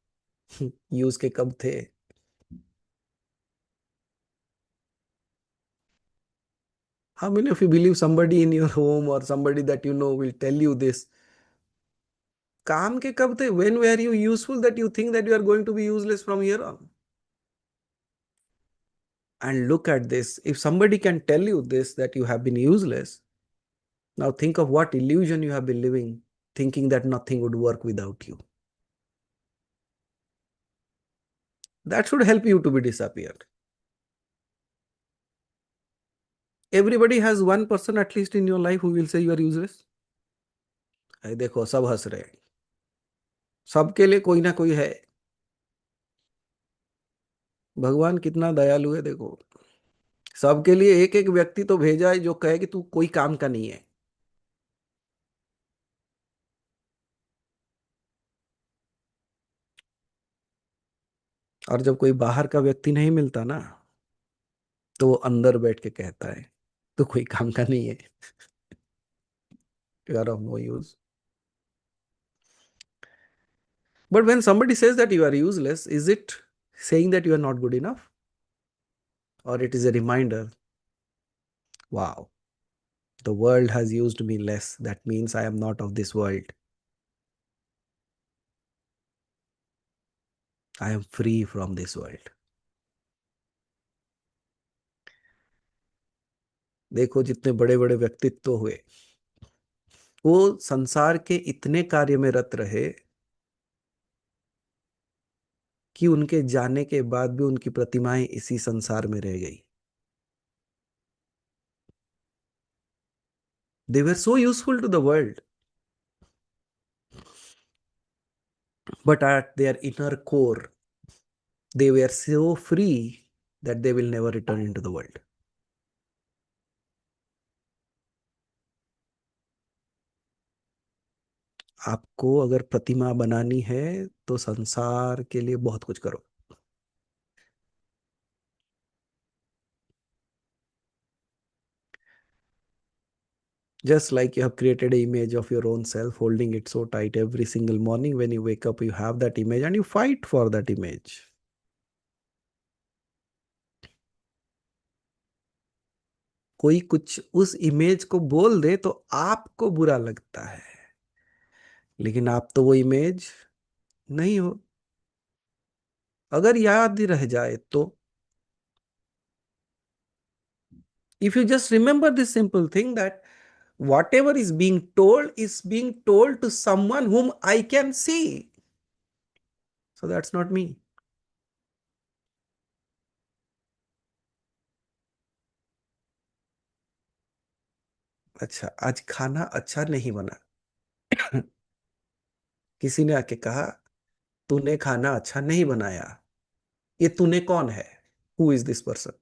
use ke kab the? How many of you believe somebody in your home or somebody that you know will tell you this? Kaam ke kab the? When were you useful that you think that you are going to be useless from here on? And look at this. If somebody can tell you this, that you have been useless, now think of what illusion you have been living, thinking that nothing would work without you. That should help you to be disappeared. Everybody has one person at least in your life who will say you are useless. अरे देखो सब हंस रहे हैं, सबके लिए कोई ना कोई है. भगवान कितना दयालु है देखो, सबके लिए एक एक व्यक्ति तो भेजा है जो कहे कि तू कोई काम का नहीं है. और जब कोई बाहर का व्यक्ति नहीं मिलता ना, तो वो अंदर बैठ के कहता है तो कोई काम का नहीं है, you are of no use. But when somebody says that you are useless, is it saying that you are not good enough? Or it is a reminder, wow, the world has used me less. That means I am not of this world. I am free from this world. देखो जितने बड़े बड़े व्यक्तित्व हुए, वो संसार के इतने कार्य में रत रहे कि उनके जाने के बाद भी उनकी प्रतिमाएं इसी संसार में रह गई. They were so useful to the world, but at their inner core, they were so free that they will never return into the world. आपको अगर प्रतिमा बनानी है तो संसार के लिए बहुत कुछ करो. Just like you have created an image of your own self, holding it so tight every single morning when you wake up, you have that image and you fight for that image. कोई कुछ उस image को बोल दे तो आपको बुरा लगता है, लेकिन आप तो वो इमेज नहीं हो. अगर याद रह जाए तो, if you just remember this simple thing that whatever is being told to someone whom I can see, so that's not me. अच्छा, आज खाना अच्छा नहीं बना. किसी ने आके कहा तूने खाना अच्छा नहीं बनाया. ये तूने कौन है? Who is this person?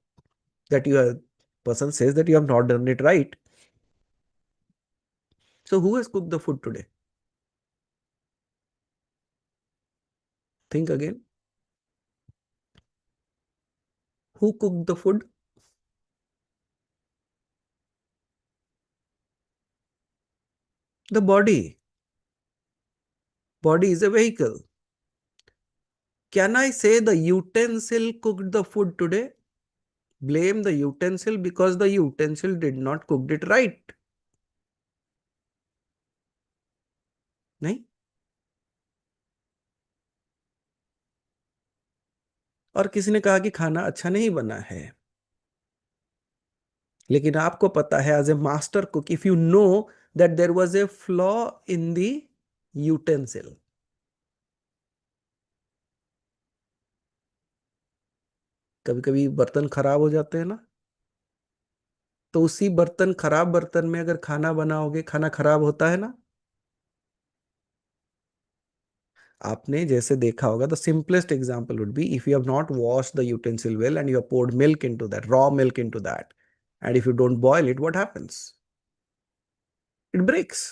That you are person says that you have not done it right. So who has cooked the food today? Think again. Who cooked the food? The body. Body is a vehicle. Can I say the utensil cooked the food today? Blame the utensil because the utensil did not cook it right. नहीं. और किसी ने कहा कि खाना अच्छा नहीं बना है, लेकिन आपको पता है as a master cook, if you know that there was a flaw in the utensil, कभी कभी बर्तन खराब हो जाते हैं ना, तो उसी बर्तन, खराब बर्तन में अगर खाना बनाओगे, खाना खराब होता है ना. आपने जैसे देखा होगा, the simplest example would be if you have not wash the utensil well and you have poured milk into that, raw milk into that, and if you don't boil it, what happens? It breaks.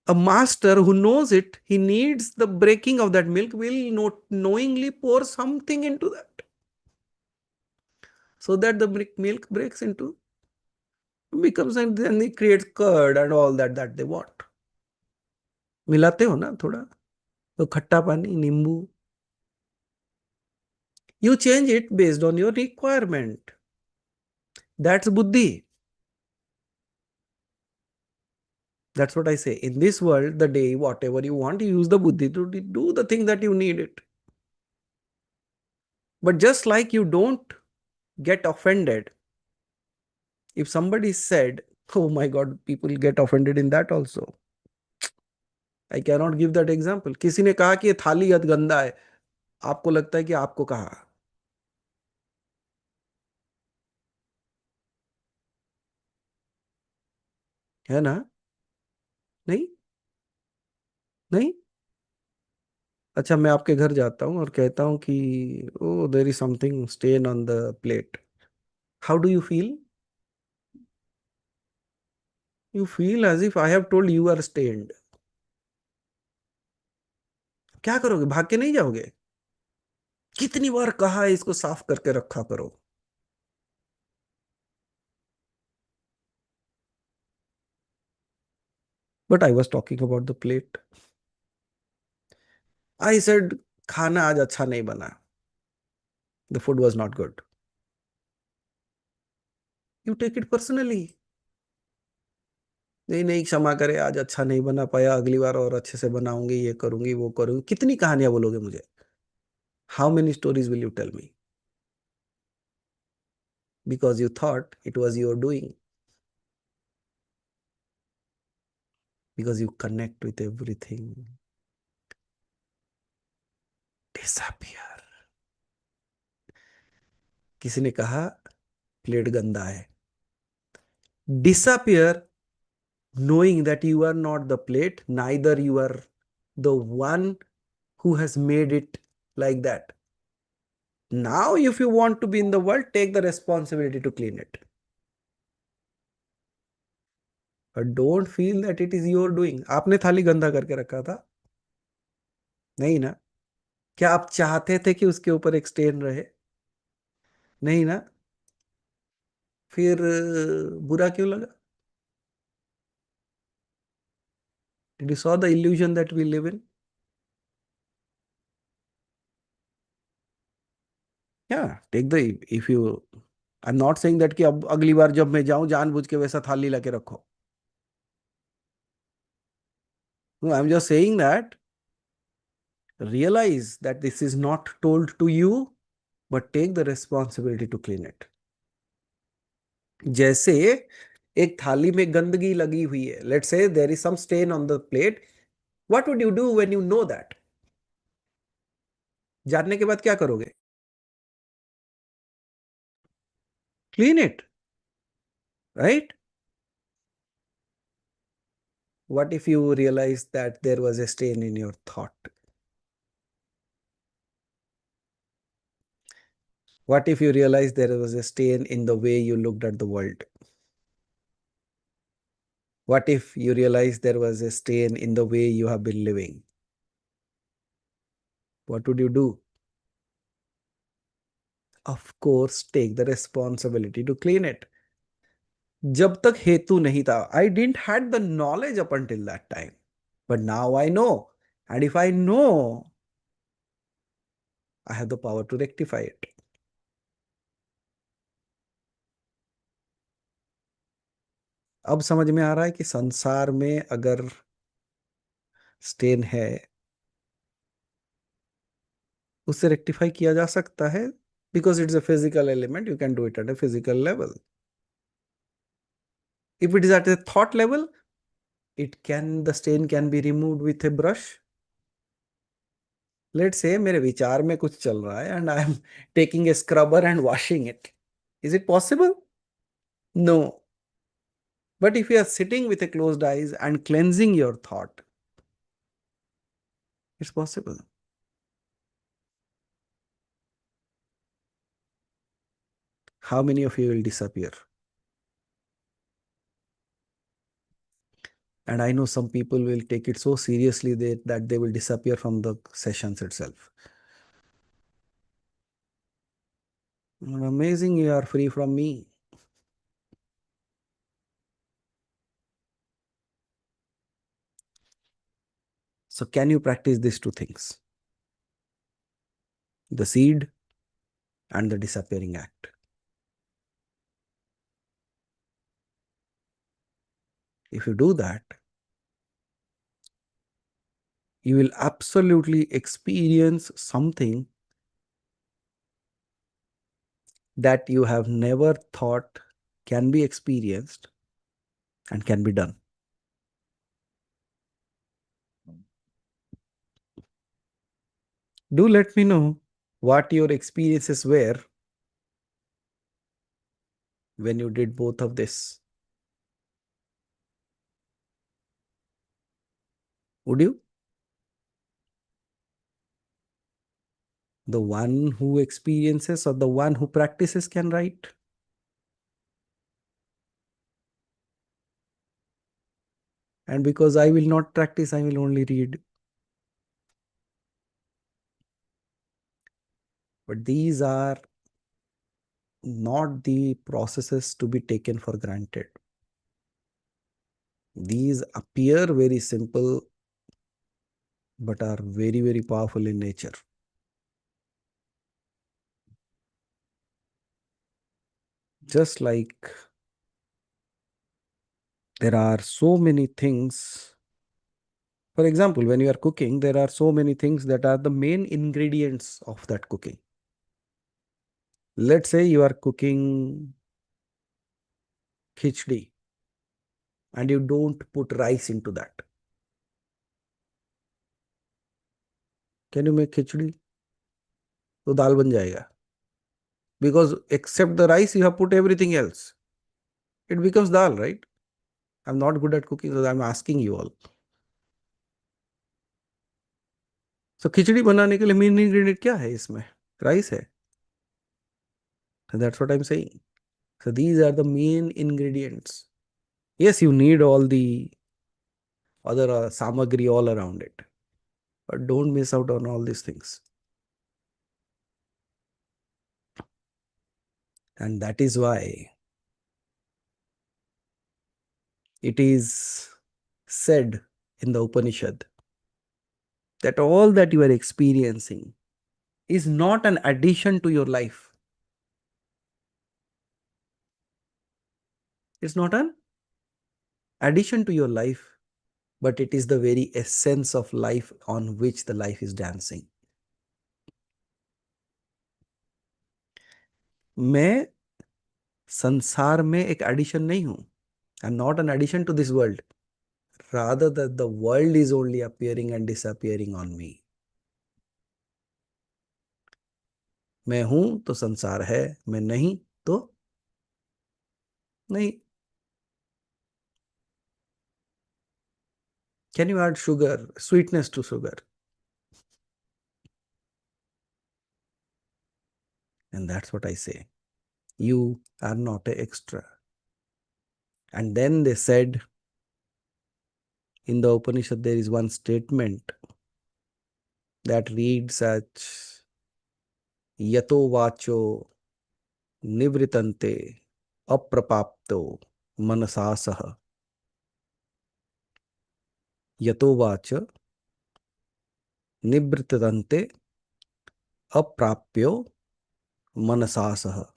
A master who knows it, he needs the breaking of that milk, will not knowingly pour something into that so that the milk breaks into, becomes, and then it creates curd and all that they want. मिलाते हो ना थोड़ा, तो खट्टा पानी, नींबू. You change it based on your requirement. That's buddhi. That's what I say. In this world, the day, whatever you want, you use the buddhi to do the thing that you need it. But just like you don't get offended if somebody said, oh my God, people get offended in that also. I cannot give that example. किसी ने कहा कि ये थाली गंदा है, आपको लगता है कि आपको कहा, है ना? नहीं. नहीं. अच्छा, मैं आपके घर जाता हूँ और कहता हूँ कि oh there is something stain on the plate. How do you feel? You feel as if I have told you are stained. क्या करोगे? भाग के नहीं जाओगे? कितनी बार कहा है इसको साफ करके रखा करो। But I was talking about the plate. I said खाना आज अच्छा नहीं बना, the food was not good. You take it personally. नहीं नहीं, क्षमा करे, आज अच्छा नहीं बना पाया, अगली बार और अच्छे से बनाऊंगी, ये करूंगी वो करूंगी। कितनी कहानियां बोलोगे मुझे? How many stories will you tell me? Because you thought it was your doing, because you connect with everything. Disappear. किसी ने कहा प्लेट गंदा है। Disappear, knowing that you are not the plate, neither you are the one who has made it like that. Now, if you want to be in the world, take the responsibility to clean it. But don't feel that it is your doing. आपने थाली गंदा करके रखा था? नहीं ना? क्या आप चाहते थे कि उसके ऊपर एक स्टेन रहे? नहीं ना? फिर बुरा क्यों लगा? Did you saw the illusion that we live in? Yeah, take the, if you, I'm not saying that कि अब अगली बार जब मैं जाऊं जानबूझ के वैसा थाली लाके रखो. No, I'm just saying that realize that this is not told to you, but take the responsibility to clean it. जैसे एक थाली में गंदगी लगी हुई है, let's say there is some stain on the plate, what would you do when you know that? जानने के बाद क्या करोगे? Clean it, right? What if you realize that there was a stain in your thought? What if you realize there was a stain in the way you looked at the world? What if you realize there was a stain in the way you have been living? What would you do? Of course, take the responsibility to clean it. जब तक हेतु नहीं था, I didn't had the knowledge up until that time. But now I know. And if I know, I have the power to rectify it. अब समझ में आ रहा है कि संसार में अगर स्टेन है, उससे रेक्टिफाई किया जा सकता है, because it's a physical element, you can do it at a physical level. If it is at a thought level, the stain can be removed with a brush. Let's say मेरे विचार में कुछ चल रहा है and I am taking a scrubber and washing it. Is it possible? No. But if you are sitting with a closed eyes and cleansing your thought, it's possible. How many of you will disappear? And I know some people will take it so seriously that they will disappear from the sessions itself. Amazing, you are free from me. So can you practice these two things? The seed and the disappearing act. If you do that, you will absolutely experience something that you have never thought can be experienced and can be done. Do let me know what your experiences were when you did both of this. Would you? The one who experiences or the one who practices can write. And because I will not practice, I will only read. But these are not the processes to be taken for granted. These appear very simple, but are very, very powerful in nature. Just like there are so many things. For example, when you are cooking, there are so many things that are the main ingredients of that cooking. Let's say you are cooking khichdi and you don't put rice into that. Can you make khichdi? तो दाल बन जाएगा. Because except the rice, you have put everything else. It becomes dal, right? I'm not good at cooking, so I'm asking you all. So खिचड़ी बनाने के लिए main ingredient क्या है इसमें? Rice है. And that's what I'm saying. So these are the main ingredients. Yes, you need all the other samagri all around it, but don't miss out on all these things. And that is why it is said in the Upanishad that all that you are experiencing is not an addition to your life. It's not an addition to your life, but it is the very essence of life on which the life is dancing. मैं संसार में एक addition नहीं हूं. I'm not an addition to this world. Rather that the world is only appearing and disappearing on me. मैं हूं तो संसार है, मैं नहीं तो नहीं. Can you add sugar, sweetness to sugar? And that's what I say. You are not an extra. And then they said in the Upanishad, there is one statement that reads as Yato vacho nivritante aprapapto manasasaha. Yato vacha nivritante aprapyo manasasaha.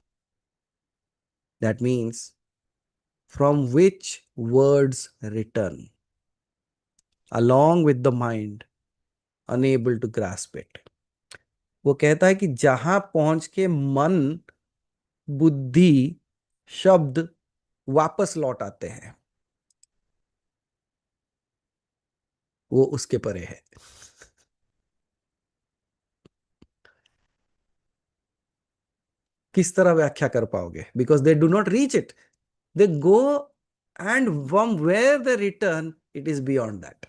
That means from which words return along with the mind unable to grasp it. वो कहता है कि जहां पहुंच के मन बुद्धि शब्द वापस लौट आते हैं वो उसके परे है. किस तरह व्याख्या कर पाओगे? Because they do not reach it. They go and from where the return it is beyond that.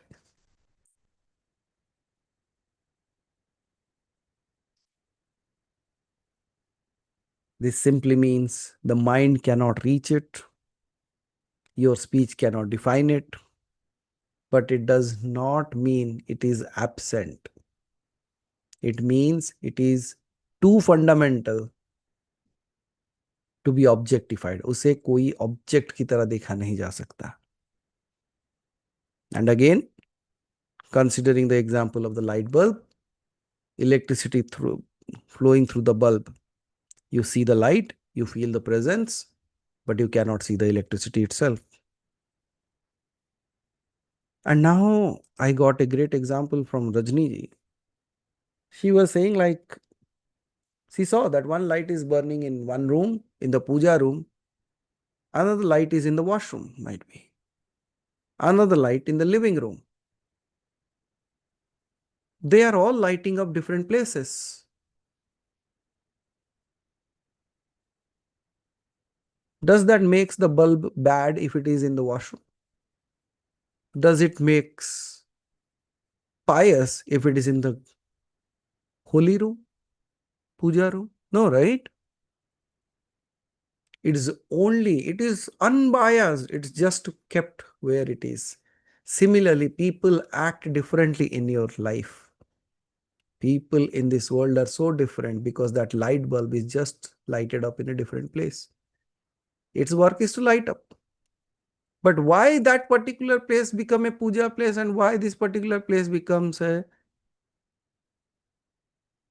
This simply means the mind cannot reach it, your speech cannot define it, but it does not mean it is absent. It means it is too fundamental to be objectified. उसे कोई object की तरह देखा नहीं जा सकता. And again, considering the example of the light bulb, electricity flowing through the bulb. You see the light, you feel the presence, but you cannot see the electricity itself. And now I got a great example from Rajni ji. She was saying like, she saw that one light is burning in one room, in the puja room. Another light is in the washroom, might be. Another light in the living room. They are all lighting up different places. Does that makes the bulb bad if it is in the washroom? Does it makes pious if it is in the holy room, puja room? No, right? It is unbiased. It's just kept where it is. Similarly, people act differently in your life. People in this world are so different because that light bulb is just lighted up in a different place. Its work is to light up. But why that particular place become a puja place and why this particular place becomes a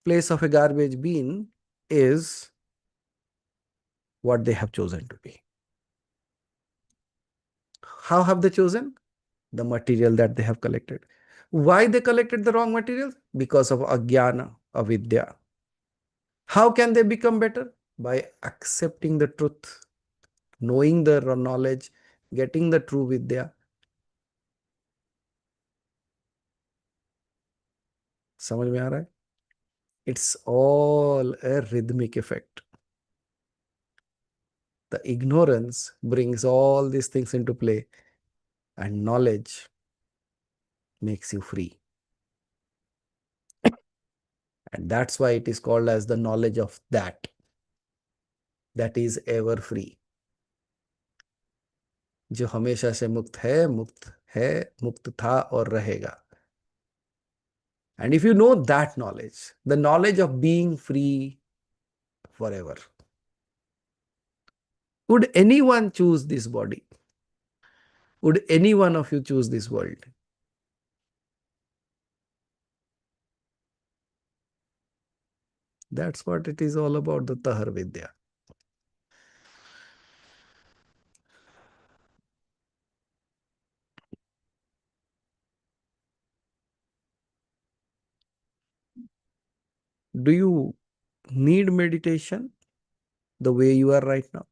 place of a garbage bin is what they have chosen to be. How have they chosen? The material that they have collected. Why they collected the wrong material? Because of ajnana, avidya. How can they become better? By accepting the truth, knowing the knowledge, getting the true vidya. समझ में आ रहा है? It's all a rhythmic effect. The ignorance brings all these things into play, and knowledge makes you free. And that's why it is called as the knowledge of that is ever free. जो हमेशा से मुक्त है, मुक्त था और रहेगा. And if you know that knowledge, the knowledge of being free forever, would anyone choose this body? Would any one of you choose this world? That's what it is all about, the Tahar Vidya. Do you need meditation the way you are right now?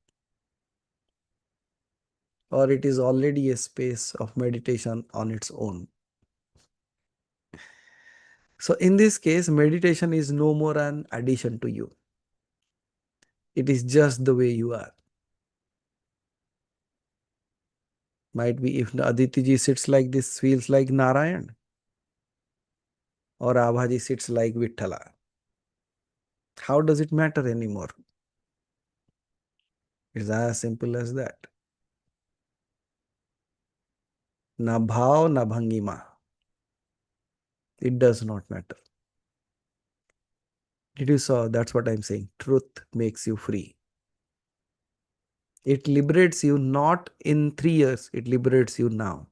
Or it is already a space of meditation on its own? So in this case, meditation is no more an addition to you. It is just the way you are. Might be if Aditi ji sits like this, feels like Narayan, or Abhaji sits like Vithala. How does it matter anymore? It's as simple as that. Na bhav, na bhangima. It does not matter. Did you saw? That's what I'm saying. Truth makes you free. It liberates you not in 3 years. It liberates you now.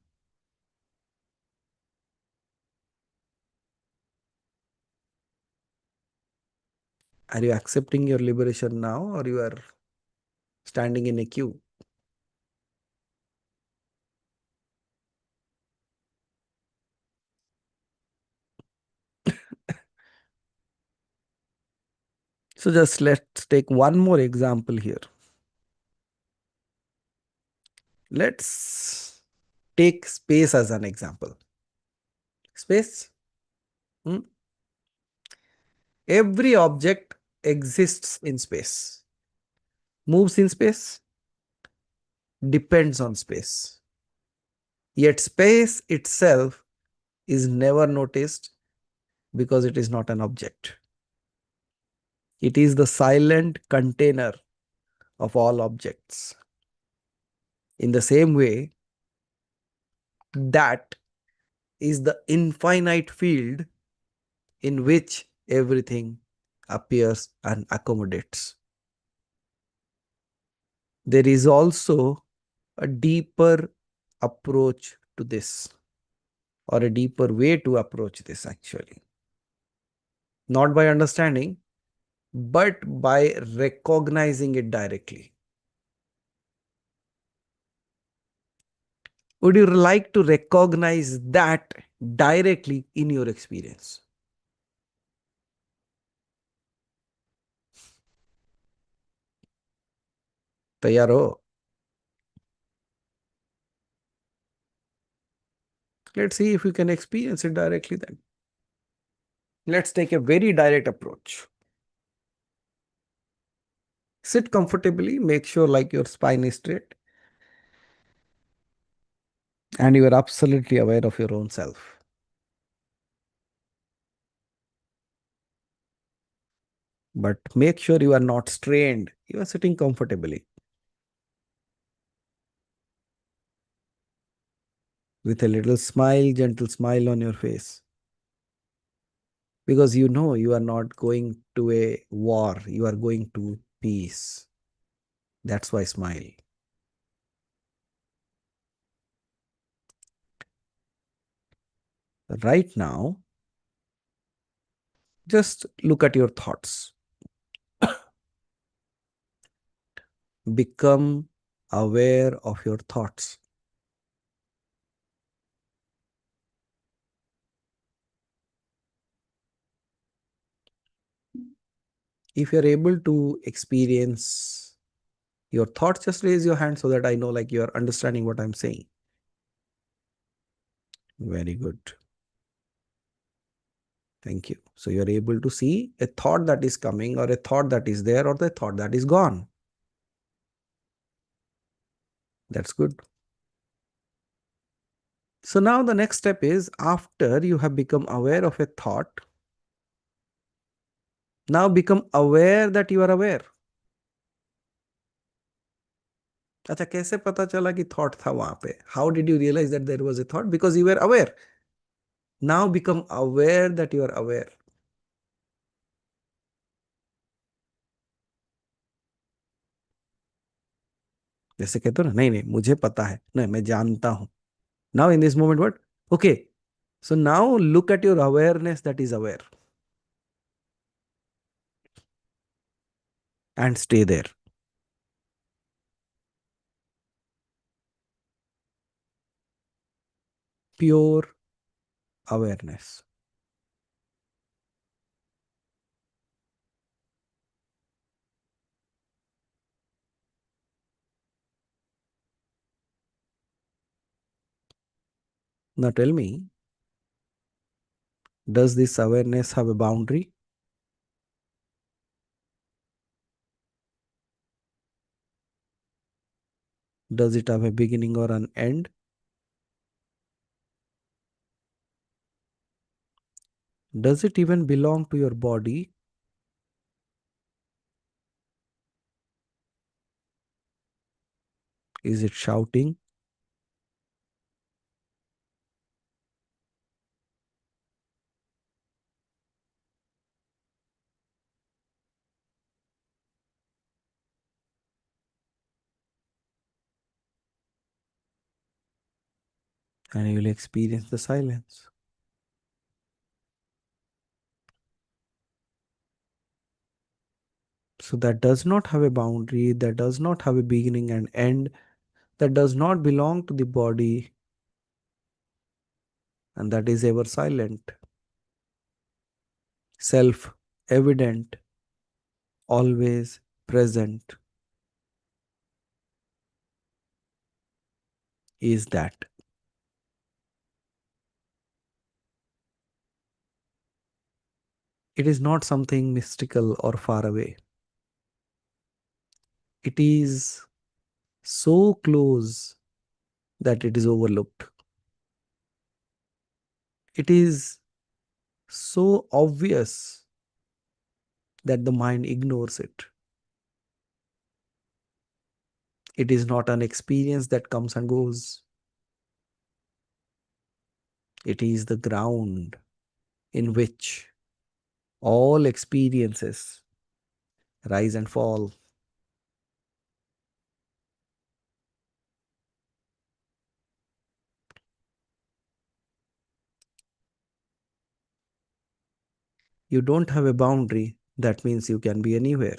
Are you accepting your liberation now, or you are standing in a queue? So just let's take one more example here. Let's take space as an example. Space. Every object exists in space, moves in space, depends on space. Yet space itself is never noticed because it is not an object. It is the silent container of all objects. In the same way, that is the infinite field in which everything appears and accommodates. There is also a deeper approach to this, or a deeper way to approach this actually. Not by understanding, but by recognizing it directly. Would you like to recognize that directly in your experience? तैयार हो? Let's see if we can experience it directly then. Let's take a very direct approach. Sit comfortably, make sure like your spine is straight and you are absolutely aware of your own self. But make sure you are not strained. You are sitting comfortably with a little smile, gentle smile on your face. Because you know you are not going to a war, you are going to peace. That's why smile. Right now, just look at your thoughts. Become aware of your thoughts. If you're able to experience your thoughts, just raise your hand so that I know like you're understanding what I'm saying. Very good. Thank you. So you're able to see a thought that is coming, or a thought that is there, or the thought that is gone. That's good. So now the next step is, after you have become aware of a thought, now become aware that you are aware. अच्छा, कैसे पता चला कि thought था वहां पे? How did you realize that there was a thought? Because you were aware. Now become aware that you are aware. जैसे कहते हो ना, नहीं नहीं मुझे पता है, नहीं मैं जानता हूं. Now in this moment what? Okay, so now look at your awareness that is aware and stay there. Pure awareness. Now tell me, does this awareness have a boundary? Does it have a beginning or an end? Does it even belong to your body? Is it shouting? And you will experience the silence. So that does not have a boundary, that does not have a beginning and end, that does not belong to the body, and that is ever silent, self evident, always present, is that. It is not something mystical or far away. It is so close that it is overlooked. It is so obvious that the mind ignores it. It is not an experience that comes and goes. It is the ground in which all experiences rise and fall. You don't have a boundary, that means you can be anywhere.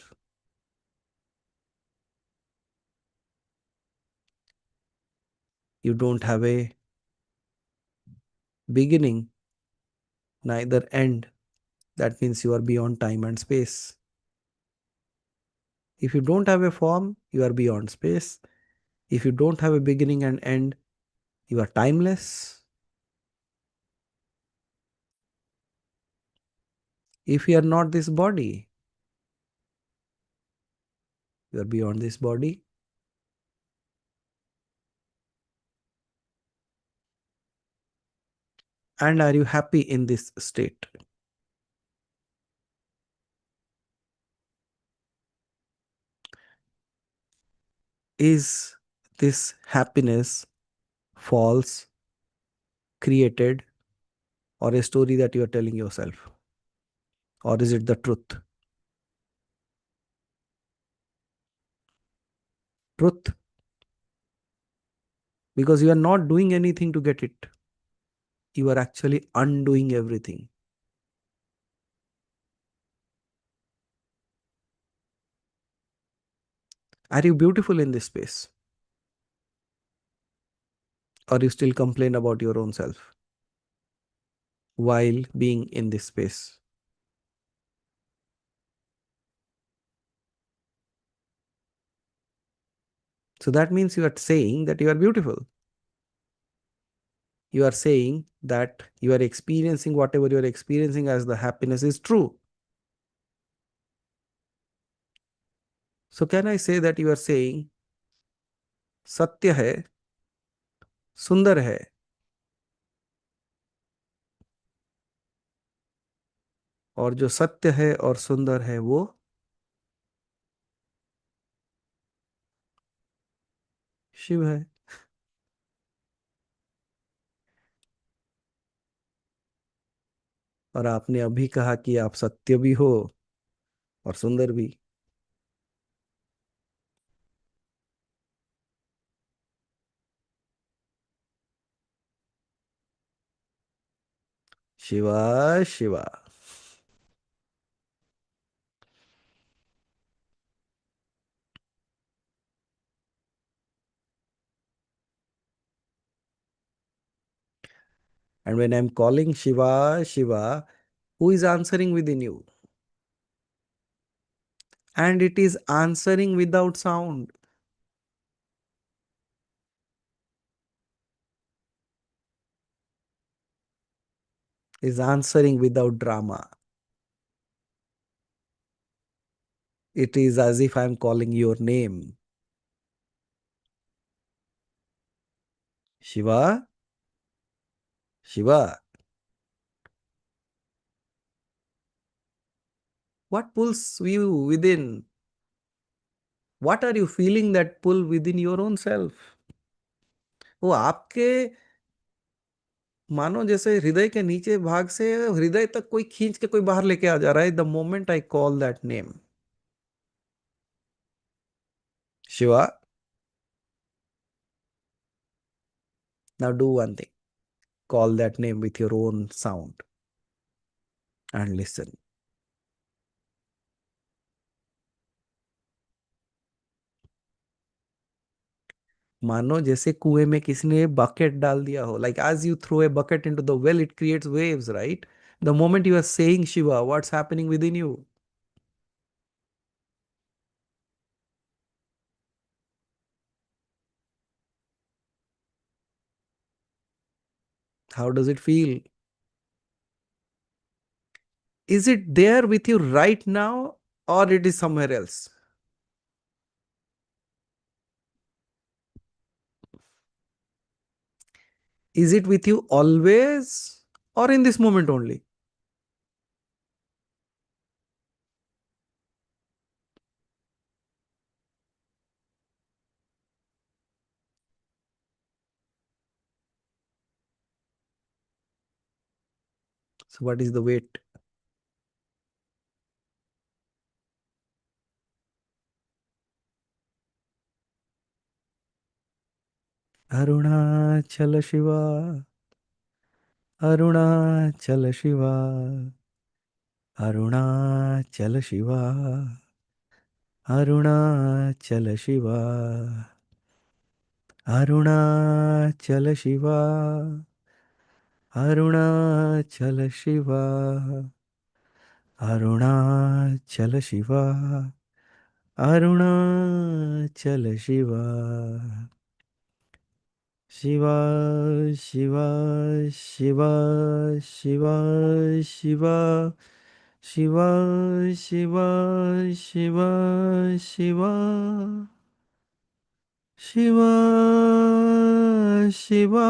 You don't have a beginning, neither end, that means you are beyond time and space. If you don't have a form, you are beyond space. If you don't have a beginning and end, you are timeless. If you are not this body, you are beyond this body. And are you happy in this state? Is this happiness false, created, or a story that you are telling yourself? Or is it the truth? Truth. Because you are not doing anything to get it. You are actually undoing everything. Are you beautiful in this space? Or you still complain about your own self while being in this space? So that means you are saying that you are beautiful. You are saying that you are experiencing whatever you are experiencing as the happiness is true. So can I say that you are saying सत्य है, सुंदर है, और जो सत्य है और सुंदर है वो शिव है? और आपने अभी कहा कि आप सत्य भी हो और सुंदर भी। Shiva Shiva. And when I'm calling Shiva, Shiva, who is answering within you? And it is answering without sound. Is answering without drama. It is as if I'm calling your name. Shiva, Shiva. What pulls you within? What are you feeling that pull within your own self? वो आपके मानो जैसे हृदय के नीचे भाग से हृदय तक कोई खींच के कोई बाहर लेके आ जा रहा है the moment I call that name. Shiva, now do one thing, call that name with your own sound and listen. मानो जैसे कुएं में किसी ने बकेट डाल दिया हो, like as you throw a bucket into the well it creates waves, right? The moment you are saying Shiva, what's happening within you? How does it feel? Is it there with you right now or it is somewhere else? Is it with you always or in this moment only? So what is the weight? Arunachal Shiva, Arunachal Shiva, Arunachal Shiva, Arunachal Shiva, Arunachal Shiva, Arunachal Shiva, Arunachal Shiva, Arunachal Shiva. Shiva, Shiva, Shiva, Shiva, Shiva, Shiva, Shiva, Shiva, Shiva, Shiva, Shiva.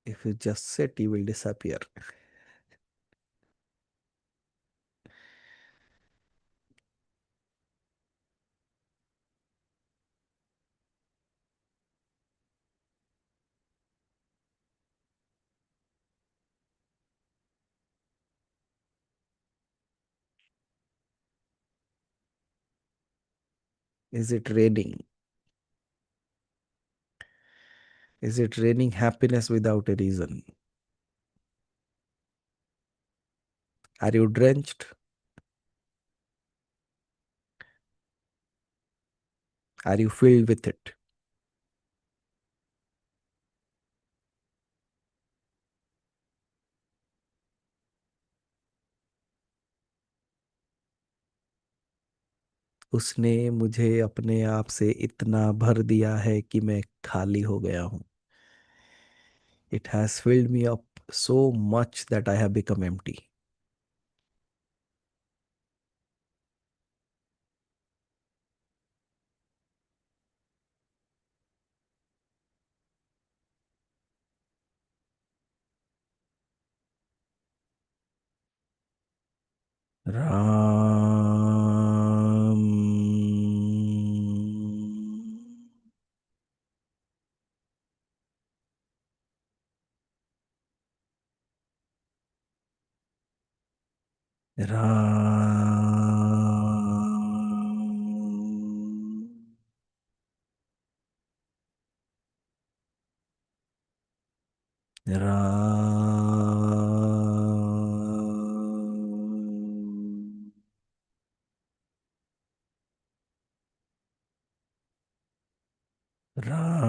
If you just sit, you will disappear. Is it raining? Is it raining happiness without a reason? Are you drenched? Are you filled with it? उसने मुझे अपने आप से इतना भर दिया है कि मैं खाली हो गया हूँ. It has filled me up so much that I have become empty. Ram. Ram. Ram. Ram.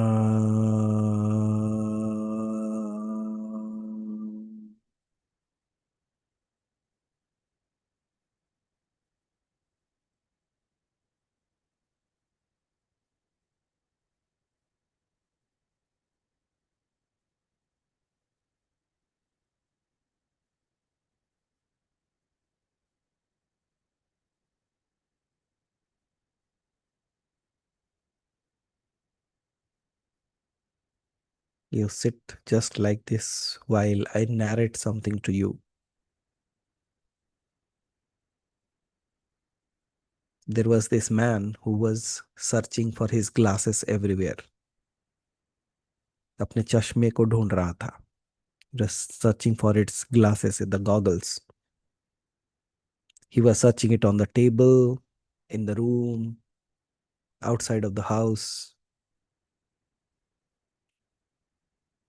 You sit just like this while I narrate something to you. There was this man who was searching for his glasses everywhere. अपने चश्मे को ढूंढ रहा था. Just searching for its glasses, the goggles. He was searching it on the table, in the room, outside of the house.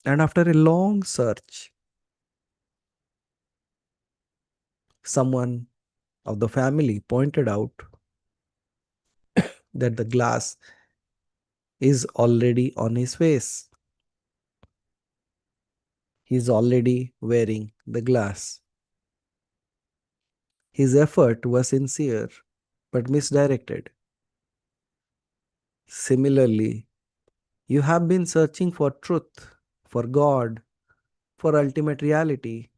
And after a long search, someone of the family pointed out that the glass is already on his face. He's already wearing the glass. His effort was sincere but misdirected. Similarly, you have been searching for truth, for God, for ultimate reality,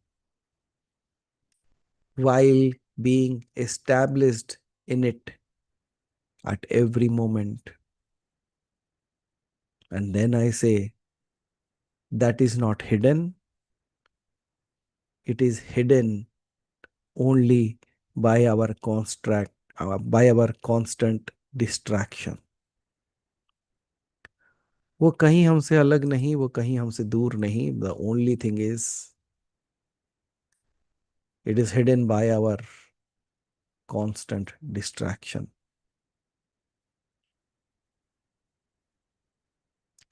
while being established in it at every moment. And then I say, that is not hidden, it is hidden only by our constant distraction. वो कहीं हमसे अलग नहीं, वो कहीं हमसे दूर नहीं. The only thing is, it is hidden by our constant distraction.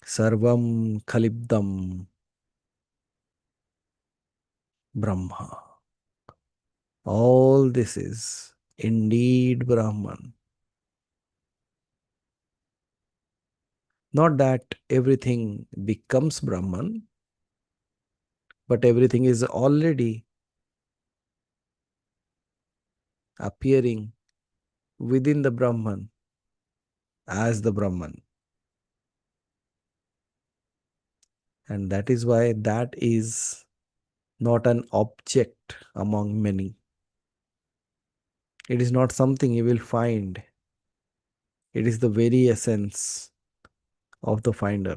Sarvam khalibdam Brahma. All this is indeed Brahman. Not that everything becomes Brahman, but everything is already appearing within the Brahman as the Brahman. And that is why that is not an object among many. It is not something you will find. It is the very essence of the finder.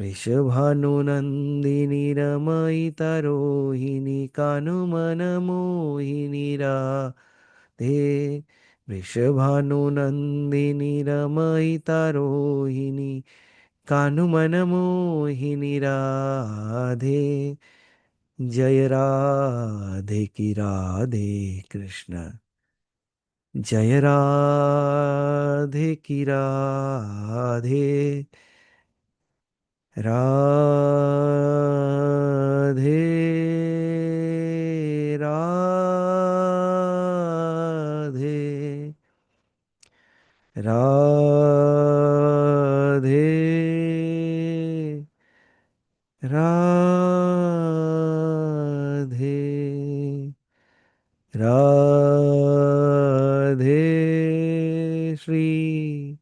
वृषभानुनन्दिनी रमयितरोहिणी कानुमनमोहिनी Radhe. वृषभानुनन्दिनी रमयितरोहिणी कानुमनमोहिनी Radhe. जय राधे की राधे कृष्ण, जय राधे की Radhe, Radhe Radhe, Radhe Radhe, Radhe Shri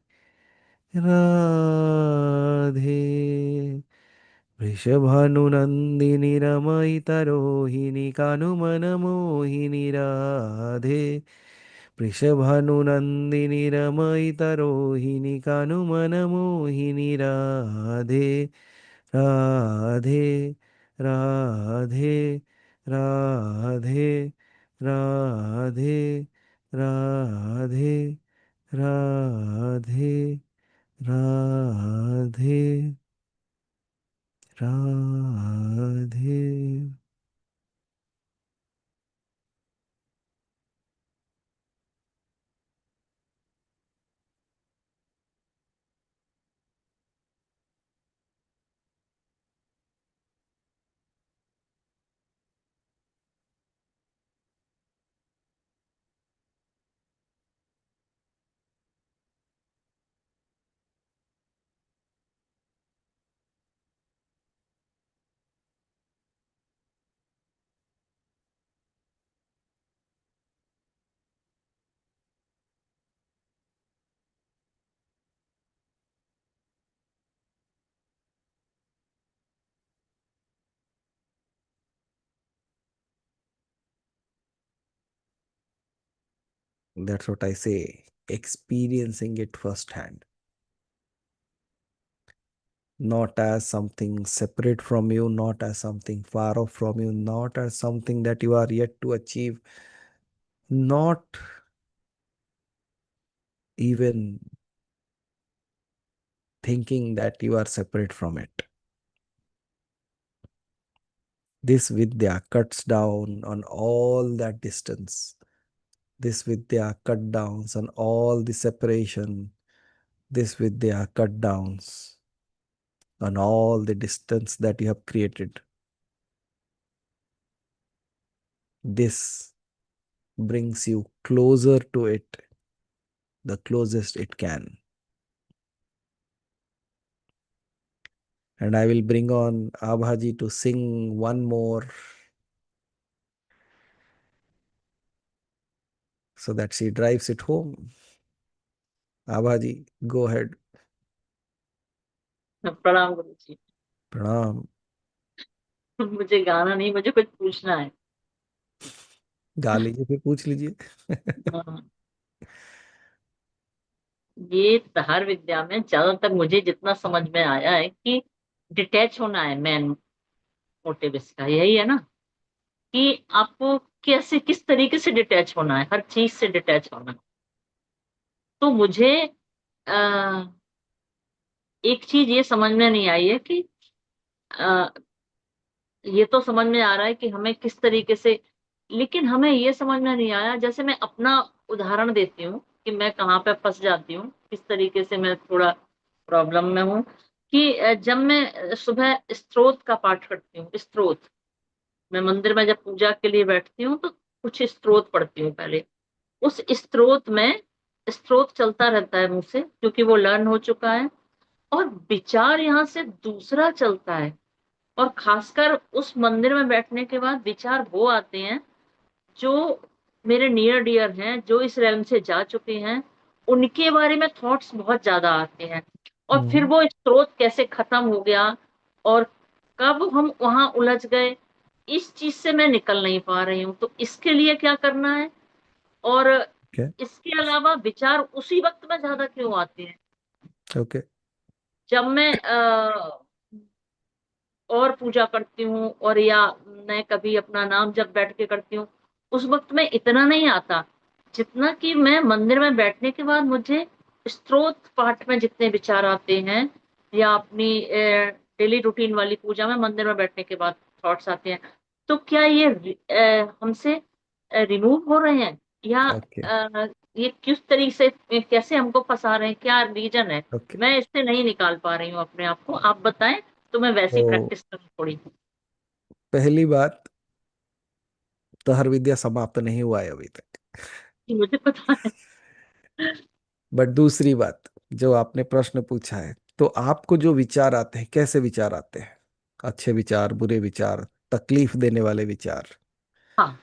Radhe. वृषभानुनन्दिनी रमयितरोहिणी कानुमनमोहिनी Radhe. वृषभानुनन्दिनी रमयितरोहिणी कानुमनमोहिनी Radhe. Radhe Radhe Radhe Radhe Radhe Radhe Radhe Radhe. That's what I say, experiencing it firsthand, not as something separate from you, not as something far off from you, not as something that you are yet to achieve, not even thinking that you are separate from it. This Vidya cuts down on all that distance. This Vidya cut downs on all the separation. This Vidya cut downs on all the distance that you have created. This brings you closer to it, the closest it can. And I will bring on Abhaji to sing one more so that she drives it home. Abhaji, go ahead. प्रणाम गुरु जी। Pranam. मुझे गाना नहीं, मुझे कुछ पूछना है। गा लीजिए, फिर पूछ लीजिए। हाँ, ये तहार विद्या में ज्यादातर मुझे जितना समझ में आया है कि डिटैच होना है मेन मोटिव इसका, यही है ना? कि आपको कैसे, किस तरीके से डिटैच होना है, हर चीज से डिटैच होना है। तो मुझे आ, एक चीज ये समझ में नहीं आई है कि आ, ये तो समझ में आ रहा है कि हमें किस तरीके से, लेकिन हमें ये समझ में नहीं आया। जैसे मैं अपना उदाहरण देती हूँ कि मैं कहाँ पे फंस जाती हूँ, किस तरीके से मैं थोड़ा प्रॉब्लम में हूँ। कि जब मैं सुबह स्तोत्र का पाठ करती हूँ, स्तोत्र, मैं मंदिर में जब पूजा के लिए बैठती हूँ तो कुछ स्तोत्र पढ़ती हूँ पहले। उस स्तोत्र में स्तोत्र चलता रहता है मुझसे, क्योंकि वो लर्न हो चुका है, और विचार यहाँ से दूसरा चलता है। और खासकर उस मंदिर में बैठने के बाद विचार वो आते हैं जो मेरे नियर डियर हैं, जो इस रेलम से जा चुके हैं, उनके बारे में थॉट्स बहुत ज्यादा आते हैं। और फिर वो स्रोत कैसे खत्म हो गया और कब हम वहां उलझ गए, इस चीज से मैं निकल नहीं पा रही हूँ। तो इसके लिए क्या करना है? और Okay. इसके अलावा विचार उसी वक्त में ज्यादा क्यों आते हैं? Okay. जब मैं और पूजा करती हूँ, और या मैं कभी अपना नाम जब बैठ के करती हूँ, उस वक्त में इतना नहीं आता जितना कि मैं मंदिर में बैठने के बाद मुझे स्तोत्र पाठ में जितने विचार आते हैं, या अपनी डेली रूटीन वाली पूजा में मंदिर में बैठने के बाद थॉट्स आते हैं। तो क्या ये हमसे रिमूव हो रहे हैं, या ओके। ये किस तरीके से कैसे हमको फंसा रहे हैं, क्या रीजन है? ओके। मैं इससे नहीं निकाल पा रही हूँ अपने आप को, आप बताएं तो मैं वैसी तो प्रैक्टिस करूँ थोड़ी। पहली बात, तहर विद्या समाप्त नहीं हुआ है अभी तक। कि मुझे पता है। बट दूसरी बात, जो आपने प्रश्न पूछा है, तो आपको जो विचार आते हैं, कैसे विचार आते हैं? अच्छे विचार, बुरे विचार, तकलीफ देने वाले विचार? हाँ,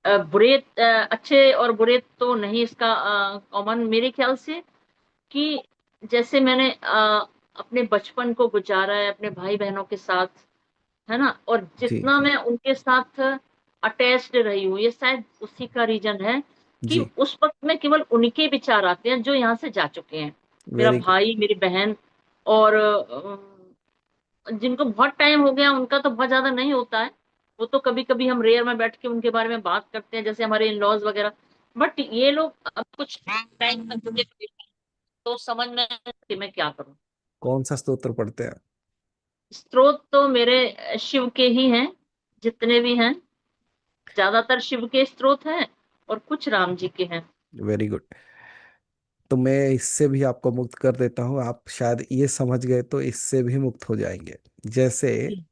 बुरे अच्छे और बुरे तो नहीं, इसका कॉमन मेरे ख्याल से कि जैसे मैंने अपने बचपन को गुजारा है अपने भाई बहनों के साथ, है ना, और जी जितना जी मैं उनके साथ अटैच्ड रही हूँ, ये शायद उसी का रीजन है कि जी। उस वक्त में केवल उनके विचार आते हैं जो यहाँ से जा चुके हैं। मेरा वेरी गुड। भाई, मेरी बहन, और जिनको बहुत टाइम हो गया उनका तो बहुत ज्यादा नहीं होता है। वो तो कभी कभी हम रेयर में बैठ के उनके बारे में बात करते हैं, जैसे हमारे इन लॉज वगैरह। बट ये लोग अब कुछ टाइम तक मुझे तो समझ में नहीं आता कि मैं क्या करूं। कौन सा स्तोत्र पढ़ते हैं? स्रोत तो मेरे शिव के ही हैं, जितने भी हैं ज्यादातर शिव के स्रोत हैं, और कुछ राम जी के हैं। Very good. तो मैं इससे भी आपको मुक्त कर देता हूँ, आप शायद ये समझ गए तो इससे भी मुक्त हो जाएंगे। जैसे जी।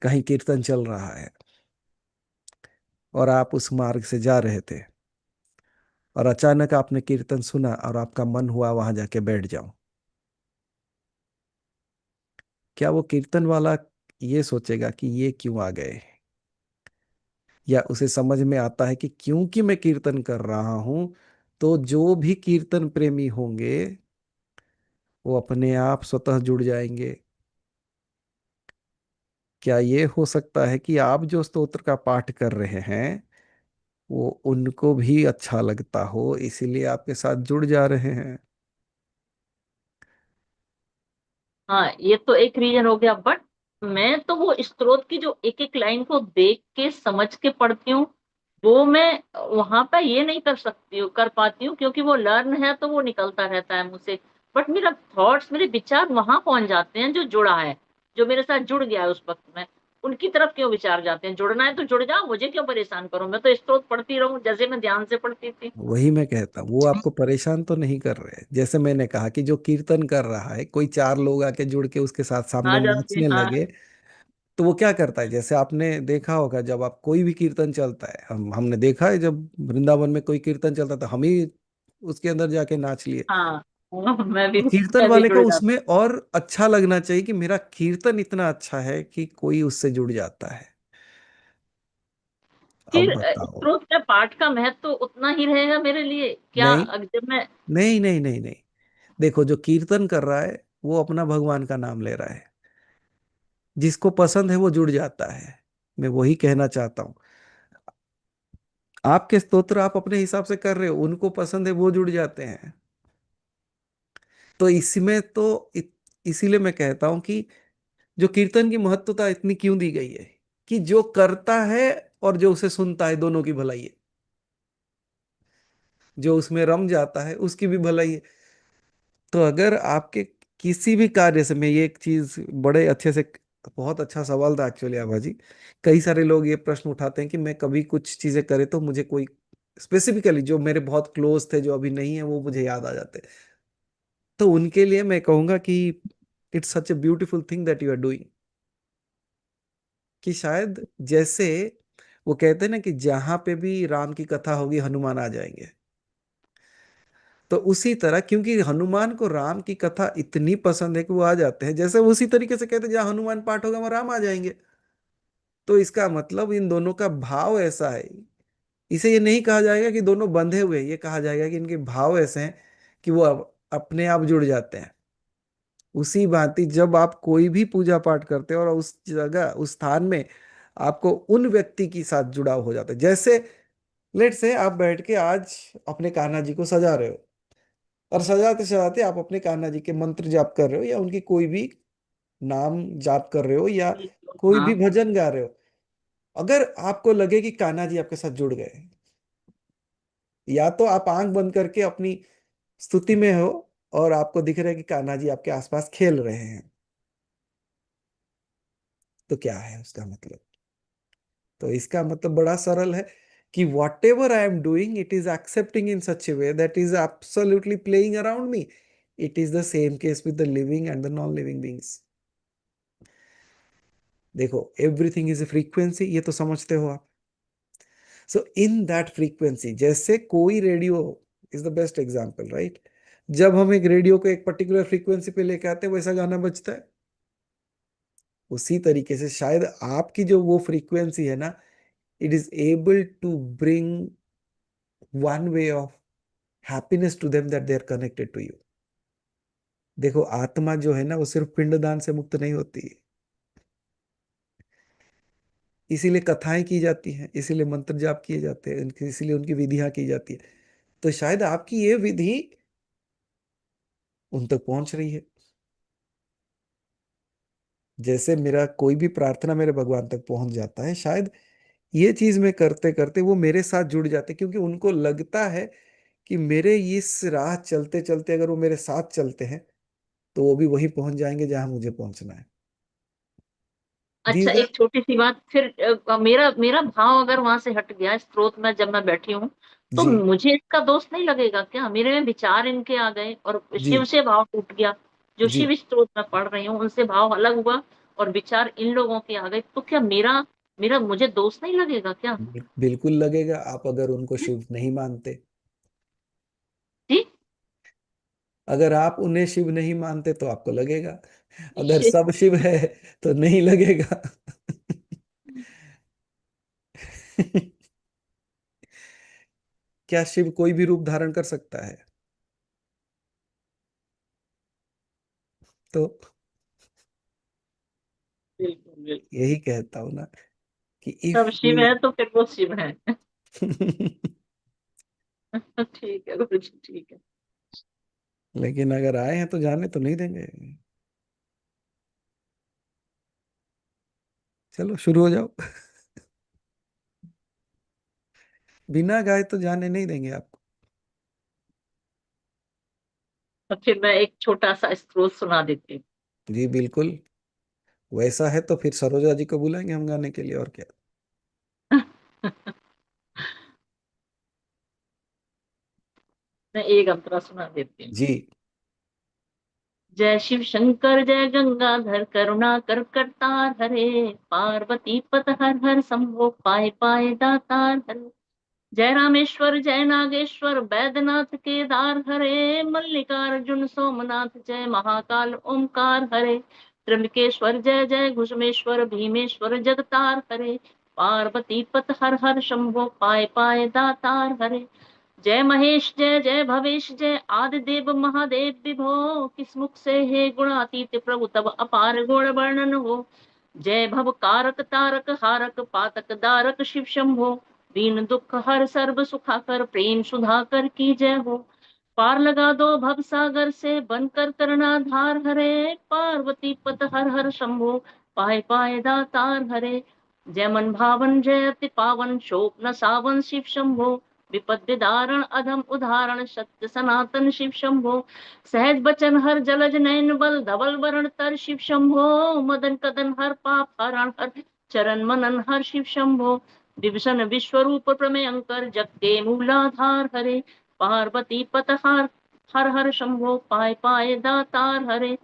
कहीं कीर्तन चल रहा है और आप उस मार्ग से जा रहे थे, और अचानक आपने कीर्तन सुना और आपका मन हुआ वहां जाके बैठ जाओ। क्या वो कीर्तन वाला ये सोचेगा कि ये क्यों आ गए? या उसे समझ में आता है कि क्योंकि मैं कीर्तन कर रहा हूं, तो जो भी कीर्तन प्रेमी होंगे वो अपने आप स्वतः जुड़ जाएंगे? क्या ये हो सकता है कि आप जो स्तोत्र का पाठ कर रहे हैं वो उनको भी अच्छा लगता हो, इसीलिए आपके साथ जुड़ जा रहे हैं? हाँ, ये तो एक रीजन हो गया, बट मैं तो वो स्त्रोत की जो एक एक लाइन को देख के समझ के पढ़ती हूँ, वो मैं वहां पर ये नहीं कर सकती हूँ, कर पाती हूँ, क्योंकि वो लर्न है तो वो निकलता रहता है मुझसे। बट मेरा थॉट्स, मेरे विचार वहां पहुंच जाते हैं जो जुड़ा है, जो मेरे साथ जुड़ गया है उस वक्त में। उनकी तरफ क्यों विचार जाते हैं? जुड़ना है तो जुड़ जाओ, मुझे क्यों परेशान करो, मैं तो स्त्रोत पढ़ती रहूं जैसे मैं ध्यान से पढ़ती थी। वही मैं कहता हूँ, वो आपको परेशान तो नहीं कर रहे। जैसे मैंने कहा कि जो कीर्तन कर रहा है, कोई चार लोग आके जुड़ के उसके साथ सामने आ जाते हैं, नाचने हाँ। लगे, तो वो क्या करता है? जैसे आपने देखा होगा, जब आप कोई भी कीर्तन चलता है, हमने देखा है जब वृंदावन में कोई कीर्तन चलता था, हम ही उसके अंदर जाके नाच लिए। हाँ, मैं तो भी कीर्तन मैं भी वाले जुड़ को जाती। उसमें और अच्छा लगना चाहिए कि मेरा कीर्तन इतना अच्छा है कि कोई उससे जुड़ जाता है। अब फिर बताओ। स्रोत का पाठ का महत्व तो उतना ही रहेगा मेरे लिए क्या, नहीं जब मैं। नहीं नहीं नहीं नहीं। देखो, जो कीर्तन कर रहा है वो अपना भगवान का नाम ले रहा है, जिसको पसंद है वो जुड़ जाता है। मैं वही कहना चाहता हूँ। आपके स्तोत्र आप अपने हिसाब से कर रहे हो, उनको पसंद है वो जुड़ जाते हैं। तो इसमें तो इसीलिए मैं कहता हूं कि जो कीर्तन की महत्वता इतनी क्यों दी गई है, कि जो करता है और जो उसे सुनता है दोनों की भलाई है। जो उसमें रम जाता है उसकी भी भलाई है। तो अगर आपके किसी भी कार्य से, मैं ये एक चीज बड़े अच्छे से, बहुत अच्छा सवाल था एक्चुअली आभा जी। कई सारे लोग ये प्रश्न उठाते हैं कि मैं कभी कुछ चीजें करे तो मुझे कोई, स्पेसिफिकली जो मेरे बहुत क्लोज थे जो अभी नहीं है वो मुझे याद आ जाते। तो उनके लिए मैं कहूंगा कि it's such a beautiful thing that you are doing. कि शायद जैसे वो कहते हैं ना कि जहां पे भी राम की कथा होगी हनुमान आ जाएंगे, तो उसी तरह क्योंकि हनुमान को राम की कथा इतनी पसंद है कि वो आ जाते हैं, जैसे उसी तरीके से कहते हैं जहां हनुमान पाठ होगा वहां राम आ जाएंगे। तो इसका मतलब इन दोनों का भाव ऐसा है। इसे ये नहीं कहा जाएगा कि दोनों बंधे हुए हैं, ये कहा जाएगा कि इनके भाव ऐसे हैं कि वो अब अपने आप जुड़ जाते हैं। उसी भांति जब आप कोई भी पूजा पाठ करते हो और उस जगह उस स्थान में आपको उन व्यक्ति के साथ जुड़ाव हो जाता है, जैसे लेट से आप बैठ के आज अपने कान्हा जी को सजा रहे हो, और सजाते सजाते आप अपने कान्हा जी के मंत्र जाप कर रहे हो या उनकी कोई भी नाम जाप कर रहे हो या बिल्कुल, कोई भी हाँ। भजन गा रहे हो, अगर आपको लगे कि कान्हा जी आपके साथ जुड़ गए, या तो आप आंख बंद करके अपनी स्तुति में हो और आपको दिख रहा है कि कान्हा जी आपके आसपास खेल रहे हैं, तो क्या है उसका मतलब? तो इसका मतलब बड़ा सरल है कि what ever I am doing it is accepting in such A way that is absolutely playing around me. It is the same case with the living and the non living beings. देखो, everything is a frequency, ये तो समझते हो आप. सो in that frequency, जैसे कोई radio is the best example, right? जब हम एक रेडियो को एक पर्टिकुलर फ्रीक्वेंसी पे लेके आते हैं, वैसा गाना बजता है. उसी तरीके से शायद आपकी जो वो फ्रीक्वेंसी है ना, it is able to bring one way of happiness to them that they are connected to you. देखो, आत्मा जो है ना, वो सिर्फ पिंडदान से मुक्त नहीं होती है. इसीलिए कथाएं की जाती हैं, इसीलिए मंत्र जाप किए जाते हैं, इसीलिए उनकी विधियां की जाती है. तो शायद आपकी ये विधि उन तक पहुंच रही है. जैसे मेरा कोई भी प्रार्थना मेरे भगवान तक पहुंच जाता है, शायद ये चीज में करते करते वो मेरे साथ जुड़ जाते हैं, क्योंकि उनको लगता है कि मेरे इस राह चलते चलते अगर वो मेरे साथ चलते हैं, तो वो भी वहीं पहुंच जाएंगे जहां मुझे पहुंचना है. अच्छा, दीज आर. एक छोटी सी बात फिर, मेरा मेरा भाव अगर वहां से हट गया स्रोत में जब मैं बैठी हूँ, तो जी. मुझे इसका दोष नहीं लगेगा क्या? मेरे में विचार इनके आ गए और जी. शिव से भाव टूट गया। जो जी. शिव स्रोत में पढ़ रही हूँ उनसे भाव अलग हुआ और विचार इन लोगों के आ गए, तो क्या मेरा मेरा मुझे दोष नहीं लगेगा क्या? बिल्कुल लगेगा, आप अगर उनको शिव नहीं मानते. जी। अगर आप उन्हें शिव नहीं मानते तो आपको लगेगा. अगर सब शिव है तो नहीं लगेगा. क्या शिव कोई भी रूप धारण कर सकता है? तो बिल्कुल बिल्कुल। यही कहता हूं ना कि सब इफ शिव वी. है तो फिर वो शिव है। ठीक है गुरु जी, ठीक है। लेकिन अगर आए हैं तो जाने तो नहीं देंगे. चलो शुरू हो जाओ. बिना गाए तो जाने नहीं देंगे आपको. तो फिर मैं एक छोटा सा स्क्रोल सुना देती जी बिल्कुल. वैसा है तो फिर सरोजा जी को बुलाएंगे हम गाने के लिए, और क्या. हूँ। मैं एक अंतरा सुना देती हूँ। जी. जय शिव शंकर जय गंगाधर करुणा कर करतार हरे, पार्वती पत हर हर शंभो पाए पाए दातार हरे। जय रामेश्वर जय नागेश्वर बैद्यनाथ केदार हरे, मल्लिकार्जुन सोमनाथ जय महाकाल ओमकार हरे। त्र्यंबकेश्वर जय जय घुष्मेश्वर भीमेश्वर जगतार हरे, पार्वती पत हर हर शंभो पाए पाए दातार हरे। जय महेश जय जय भवेश जय आदिदेव महादेव विभो, किस मुख से हे गुणातीत प्रभु तब अपार गुण वर्णन हो। जय भव कारक तारक हारक पातक दारक शिव शंभो, दीन दुख हर सर्व सुखाकर प्रेम सुधाकर की जय हो। पार लगा दो भव सागर से बनकर करनाधार हरे, पार्वती पत हर हर शंभो पाए पाए दातार हरे। जय मन भावन जय अति पावन शोक न सावन शिव शंभो, विपद्य दारण अधम उदाहरण सत्य सनातन शिव शंभो। सहज बचन हर जलज नयन बल धवल वरण तर शिव शंभो, मदन कदन हर पाप हरण हर चरण मनन हर शिव शंभो। विभीषण विश्वरूप प्रमेयंकर जग के मूलाधार हरे, पार्वती पत हर हर हर शंभो पाए पाए दातार हरे।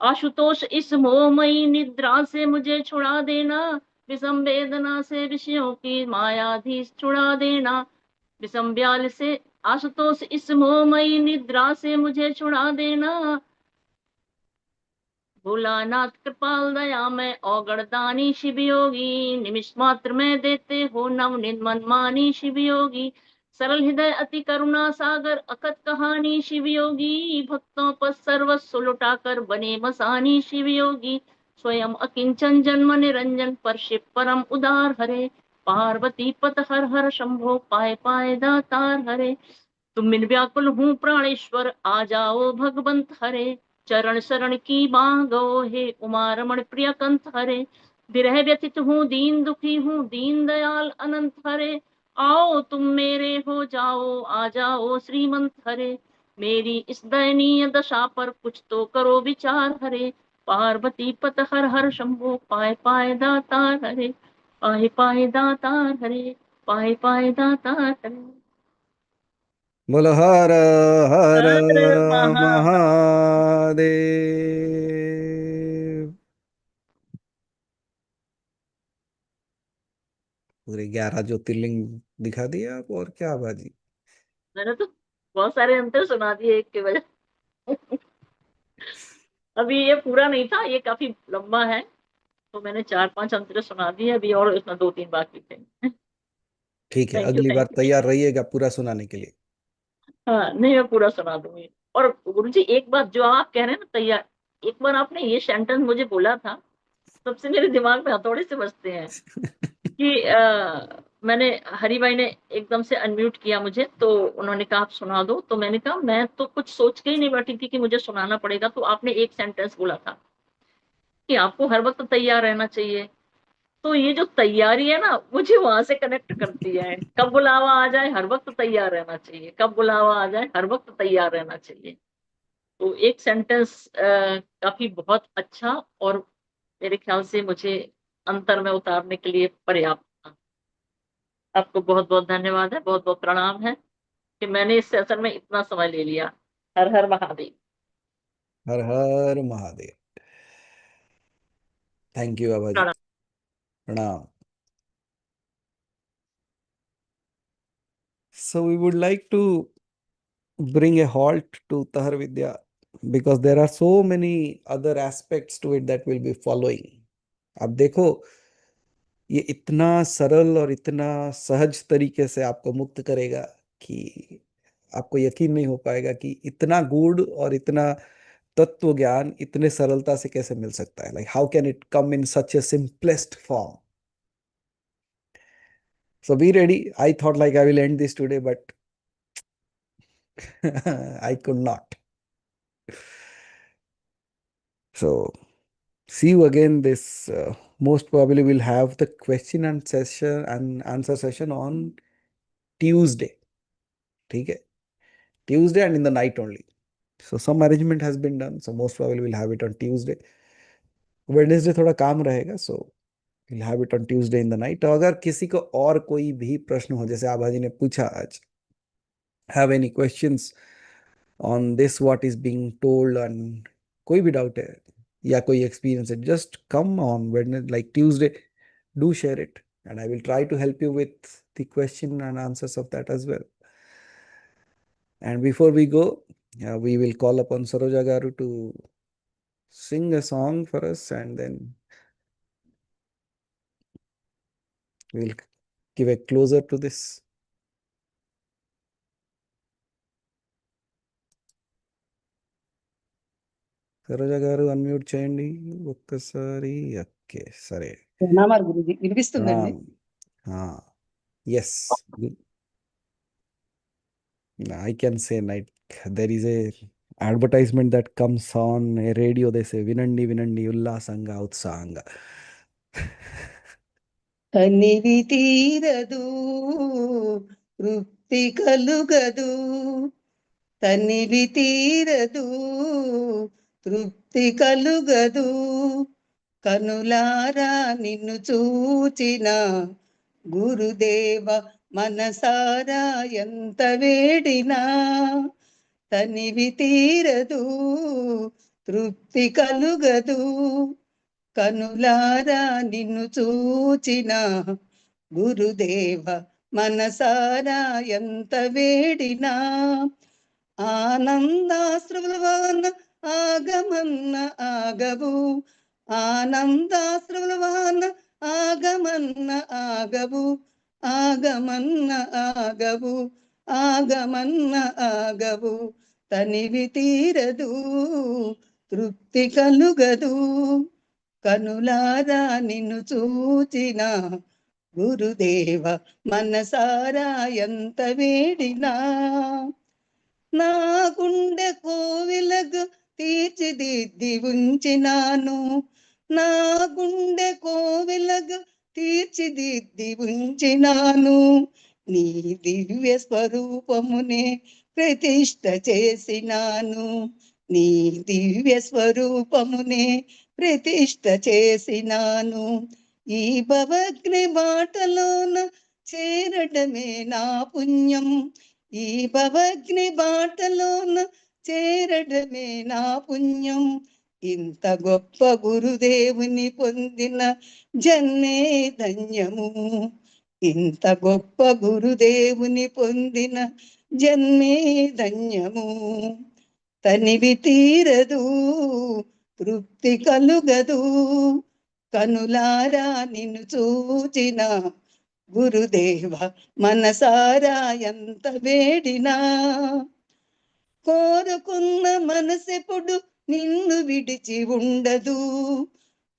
आशुतोष इस मोहमयी निद्रा से मुझे छुड़ा देना, विषम वेदना से विषयों की मायाधीश छुड़ा देना। विषम ब्याल से आशुतोष इस मोहमयी निद्रा से मुझे छुड़ा देना। भोलानाथ कृपाल दया में औगणदानी शिव योगी, निमिष मात्र में देते हो नवनिध मनमानी शिव योगी। सरल हृदय अति करुणा सागर अकथ कहानी शिव योगी, भक्तों पर सर्वस्व लुटाकर बने मसानी शिव योगी। स्वयं अकिंचन जन्म निरंजन पर शिव परम उदार हरे, पार्वती पत हर हर शंभो पाए पाए दातार हरे। तुम बिन व्याकुल हूँ प्राणेश्वर आ जाओ भगवंत हरे, चरण शरण की मांगो हे उमा रमण प्रिय कंठ हरे। विरह व्यथित हूँ दीन दुखी हूँ दीन दयाल अनंत हरे। आओ तुम मेरे हो जाओ आ जाओ श्रीमंत हरे। मेरी इस दयनीय दशा पर कुछ तो करो विचार हरे। पार्वती पत हर हर शंभो पाए पाए दातार हरे। पाए पाए दातार हरे। पाए पाए दातार हरे। बोलो हर हर हर महादेव। पूरे 11 ज्योतिर्लिंग दिखा दिए आप, और क्या बाजी। मैंने तो बहुत सारे अंतर सुना दिए एक के वजह। अभी ये पूरा नहीं था, ये काफी लंबा है, तो मैंने 4-5 अंतर सुना दिए अभी, और इसमें 2-3 बाकी थे। ठीक है, थैंक यू, अगली बार थैंक यू। तैयार रहिएगा पूरा सुनाने के लिए। हाँ नहीं, मैं पूरा सुना दूंगी। और गुरुजी एक बात जो आप कह रहे हैं ना तैयार, एक बार आपने ये सेंटेंस मुझे बोला था, तब से मेरे दिमाग में हथौड़े से बजते हैं कि मैंने, हरी भाई ने एकदम से अनम्यूट किया मुझे, तो उन्होंने कहा आप सुना दो, तो मैंने कहा मैं तो कुछ सोच के ही नहीं बैठी थी कि मुझे सुनाना पड़ेगा, तो आपने एक सेंटेंस बोला था कि आपको हर वक्त तैयार रहना चाहिए। तो ये जो तैयारी है ना, मुझे वहां से कनेक्ट करती है। कब बुलावा आ जाए हर वक्त तैयार रहना चाहिए, कब बुलावा आ जाए हर वक्त तैयार रहना चाहिए। तो एक सेंटेंस काफी बहुत अच्छा, और मेरे ख्याल से मुझे अंतर में उतारने के लिए पर्याप्त था। आपको बहुत बहुत धन्यवाद है, बहुत बहुत प्रणाम है कि मैंने इस सेशन में इतना समय ले लिया। हर हर महादेव। हर हर महादेव। थैंक यू बाबा जी। प्रणाम। प्रणाम। So we would like to bring a halt to Tahar Vidya because there are so many other aspects to it that will be following. अब देखो, ये इतना सरल और इतना सहज तरीके से आपको मुक्त करेगा कि आपको यकीन नहीं हो पाएगा कि इतना गूढ़ और इतना तत्व ज्ञान इतने सरलता से कैसे मिल सकता है. Like how can it come in such A simplest form. So be ready. I thought like I will end this today, but I could not. So see you again. This most probably will have the question and session and answer session on Tuesday. Okay, Tuesday and in the night only. So some arrangement has been done. So most probably we'll have it on Tuesday. Wednesday थोड़ा काम रहेगा. So we'll have it on Tuesday in the night. तो अगर किसी को और कोई भी प्रश्न हो, जैसे आभा जी ने पूछा आज, have any questions on this what is being told, and कोई भी डाउट है या कोई एक्सपीरियंस है, just come on Wednesday, like Tuesday, do share it and I will try to help you with the question and answers of that as well. And before we go, we will call upon Saroja Garu to sing a song for us, and then we'll give a closer to this. Saroja Garu unmute చేయండి ఒక్కసారి. Okay సరే. ప్రణామాలు గురుజీ, వినిపిస్తుందండి? Yes. I can say like there is a advertisement that comes on a radio. They say వినండి వినండి ఉల్లాసంగా ఉత్సాహంగా. కనివి తీరదు తృప్తి కలుగదు, తనివి తీరదు తృప్తి కలుగదు, కనులారా నిన్ను చూచిన గురుదేవ మనసారా ఎంత వేడినా, తనివి తీరదు తృప్తి కలుగదు, కనులారా నిన్ను చూచిన గురుదేవ మనసారా ఎంత వేడినా, ఆనందాశ్రులవాన ఆగమన్న ఆగవు, ఆనందాశ్రులవాన ఆగమన్న ఆగవు, ఆగమన్న ఆగవు, ఆగమన్న ఆగవు, తనివి తీరదు తృప్తి కలుగదు, కనులారా నిన్ను చూచిన గురుదేవ మనసారా ఎంత వేడినా, నా గుండె కోవిలగు తీర్చిదిద్ది ఉంచినాను. నా గుండె కోవెలగా తీర్చిదిద్ది ఉంచినాను. నీ దివ్య స్వరూపమునే ప్రతిష్ఠ చేసినాను. నీ దివ్య స్వరూపమునే ప్రతిష్ఠ చేసినాను. ఈ భవగ్ని బాటలోన చేరడమే నా పుణ్యం. ఈ భవగ్ని బాటలోన చేరడమే నా పుణ్యం. ఇంత గొప్ప గురుదేవుని పొందిన జన్మే ధన్యము. ఇంత గొప్ప గురుదేవుని పొందిన జన్మే ధన్యము. తనివి తీరదు, తృప్తి కలుగదు, కనులారా నిన్ను చూచిన గురుదేవ మనసారా ఎంత వేడినా. కోరుకున్న మనసెప్పుడు నిన్ను విడిచి ఉండదు.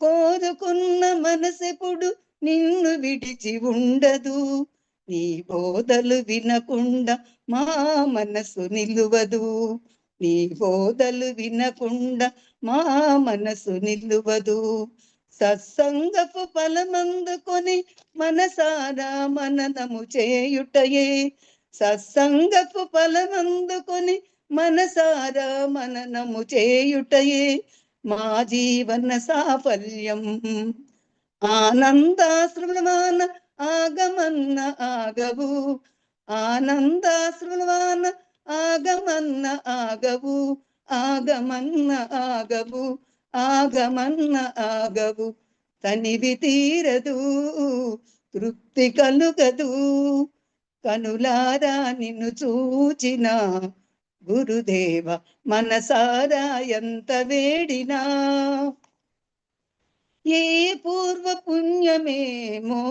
కోరుకున్న మనసెప్పుడు నిన్ను విడిచి ఉండదు. నీ బోధలు వినకుండా మా మనసు నిలువదు. నీ బోధలు వినకుండా మా మనసు నిలువదు. సత్సంగపు ఫలమందుకొని మనసారా మననము చేయుటయే. సత్సంగపు ఫలమందుకొని మనసారా మననము చేయుటయే మా జీవన సాఫల్యం. ఆనందాశ్రువాన ఆగమన్న ఆగవు. ఆనందాశ్రువాన ఆగమన్న ఆగవు. ఆగమన్న ఆగవు. ఆగమన్న ఆగవు. తనివి తీరదు, తృప్తి కలుగదు, కనులారా నిన్ను చూచిన గురుదేవ మనసారా ఎంత వేడినా. ఏ పూర్వ పుణ్యమేమో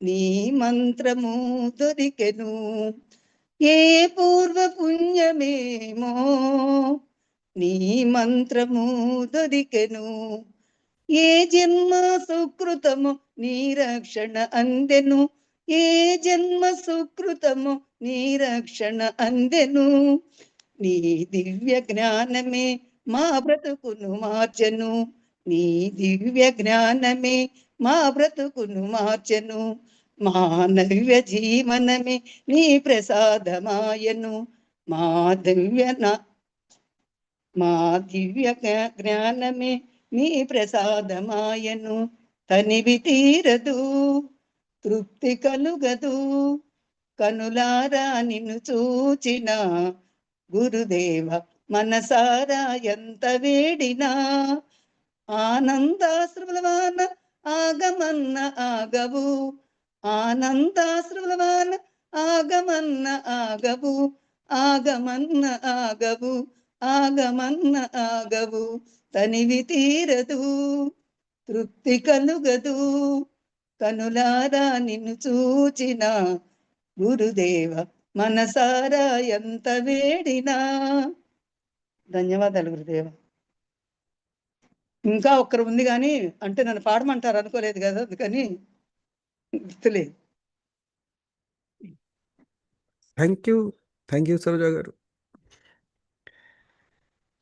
నీ మంత్రము దొరికెను. ఏ పూర్వ పుణ్యమేమో నీ మంత్రము దొరికెను. ఏ జన్మ సుకృతము నీ రక్షణ అందెను. ఏ జన్మ సుకృతము నీ రక్షణ అందెను. నీ దివ్య జ్ఞానమే మా బ్రతుకును మార్చెను. నీ దివ్య జ్ఞానమే మా బ్రతుకును మార్చెను. మానవ్య జీవనమే నీ ప్రసాదమాయను. మా దివ్య జ్ఞానమే నీ ప్రసాదమాయను. తనివి తీరదు, తృప్తి కలుగదు, కనులారా నిన్ను చూచిన గురుదేవ మనసారా ఎంత వేడినా. ఆనందాశ్రువాన ఆగమన్న ఆగవు. ఆనందాశ్రువాన ఆగమన్న ఆగవు. ఆగమన్న ఆగవు. ఆగమన్న ఆగవు. తనివి తీరదు, తృప్తి కలుగదు, కనులారా నిన్ను చూచిన గురుదేవ మనసారా ఎంత వేడినా. ధన్యవాదాలు గురుదేవ. ఇంకా ఒక్కరు ఉంది కానీ అంటే నన్ను పాడమంటారు అనుకోలేదు కదా, అందుకని గుర్తులేదు. Thank you, Saroja garu.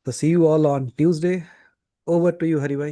So see you all on Tuesday. Over to you, Hari bhai.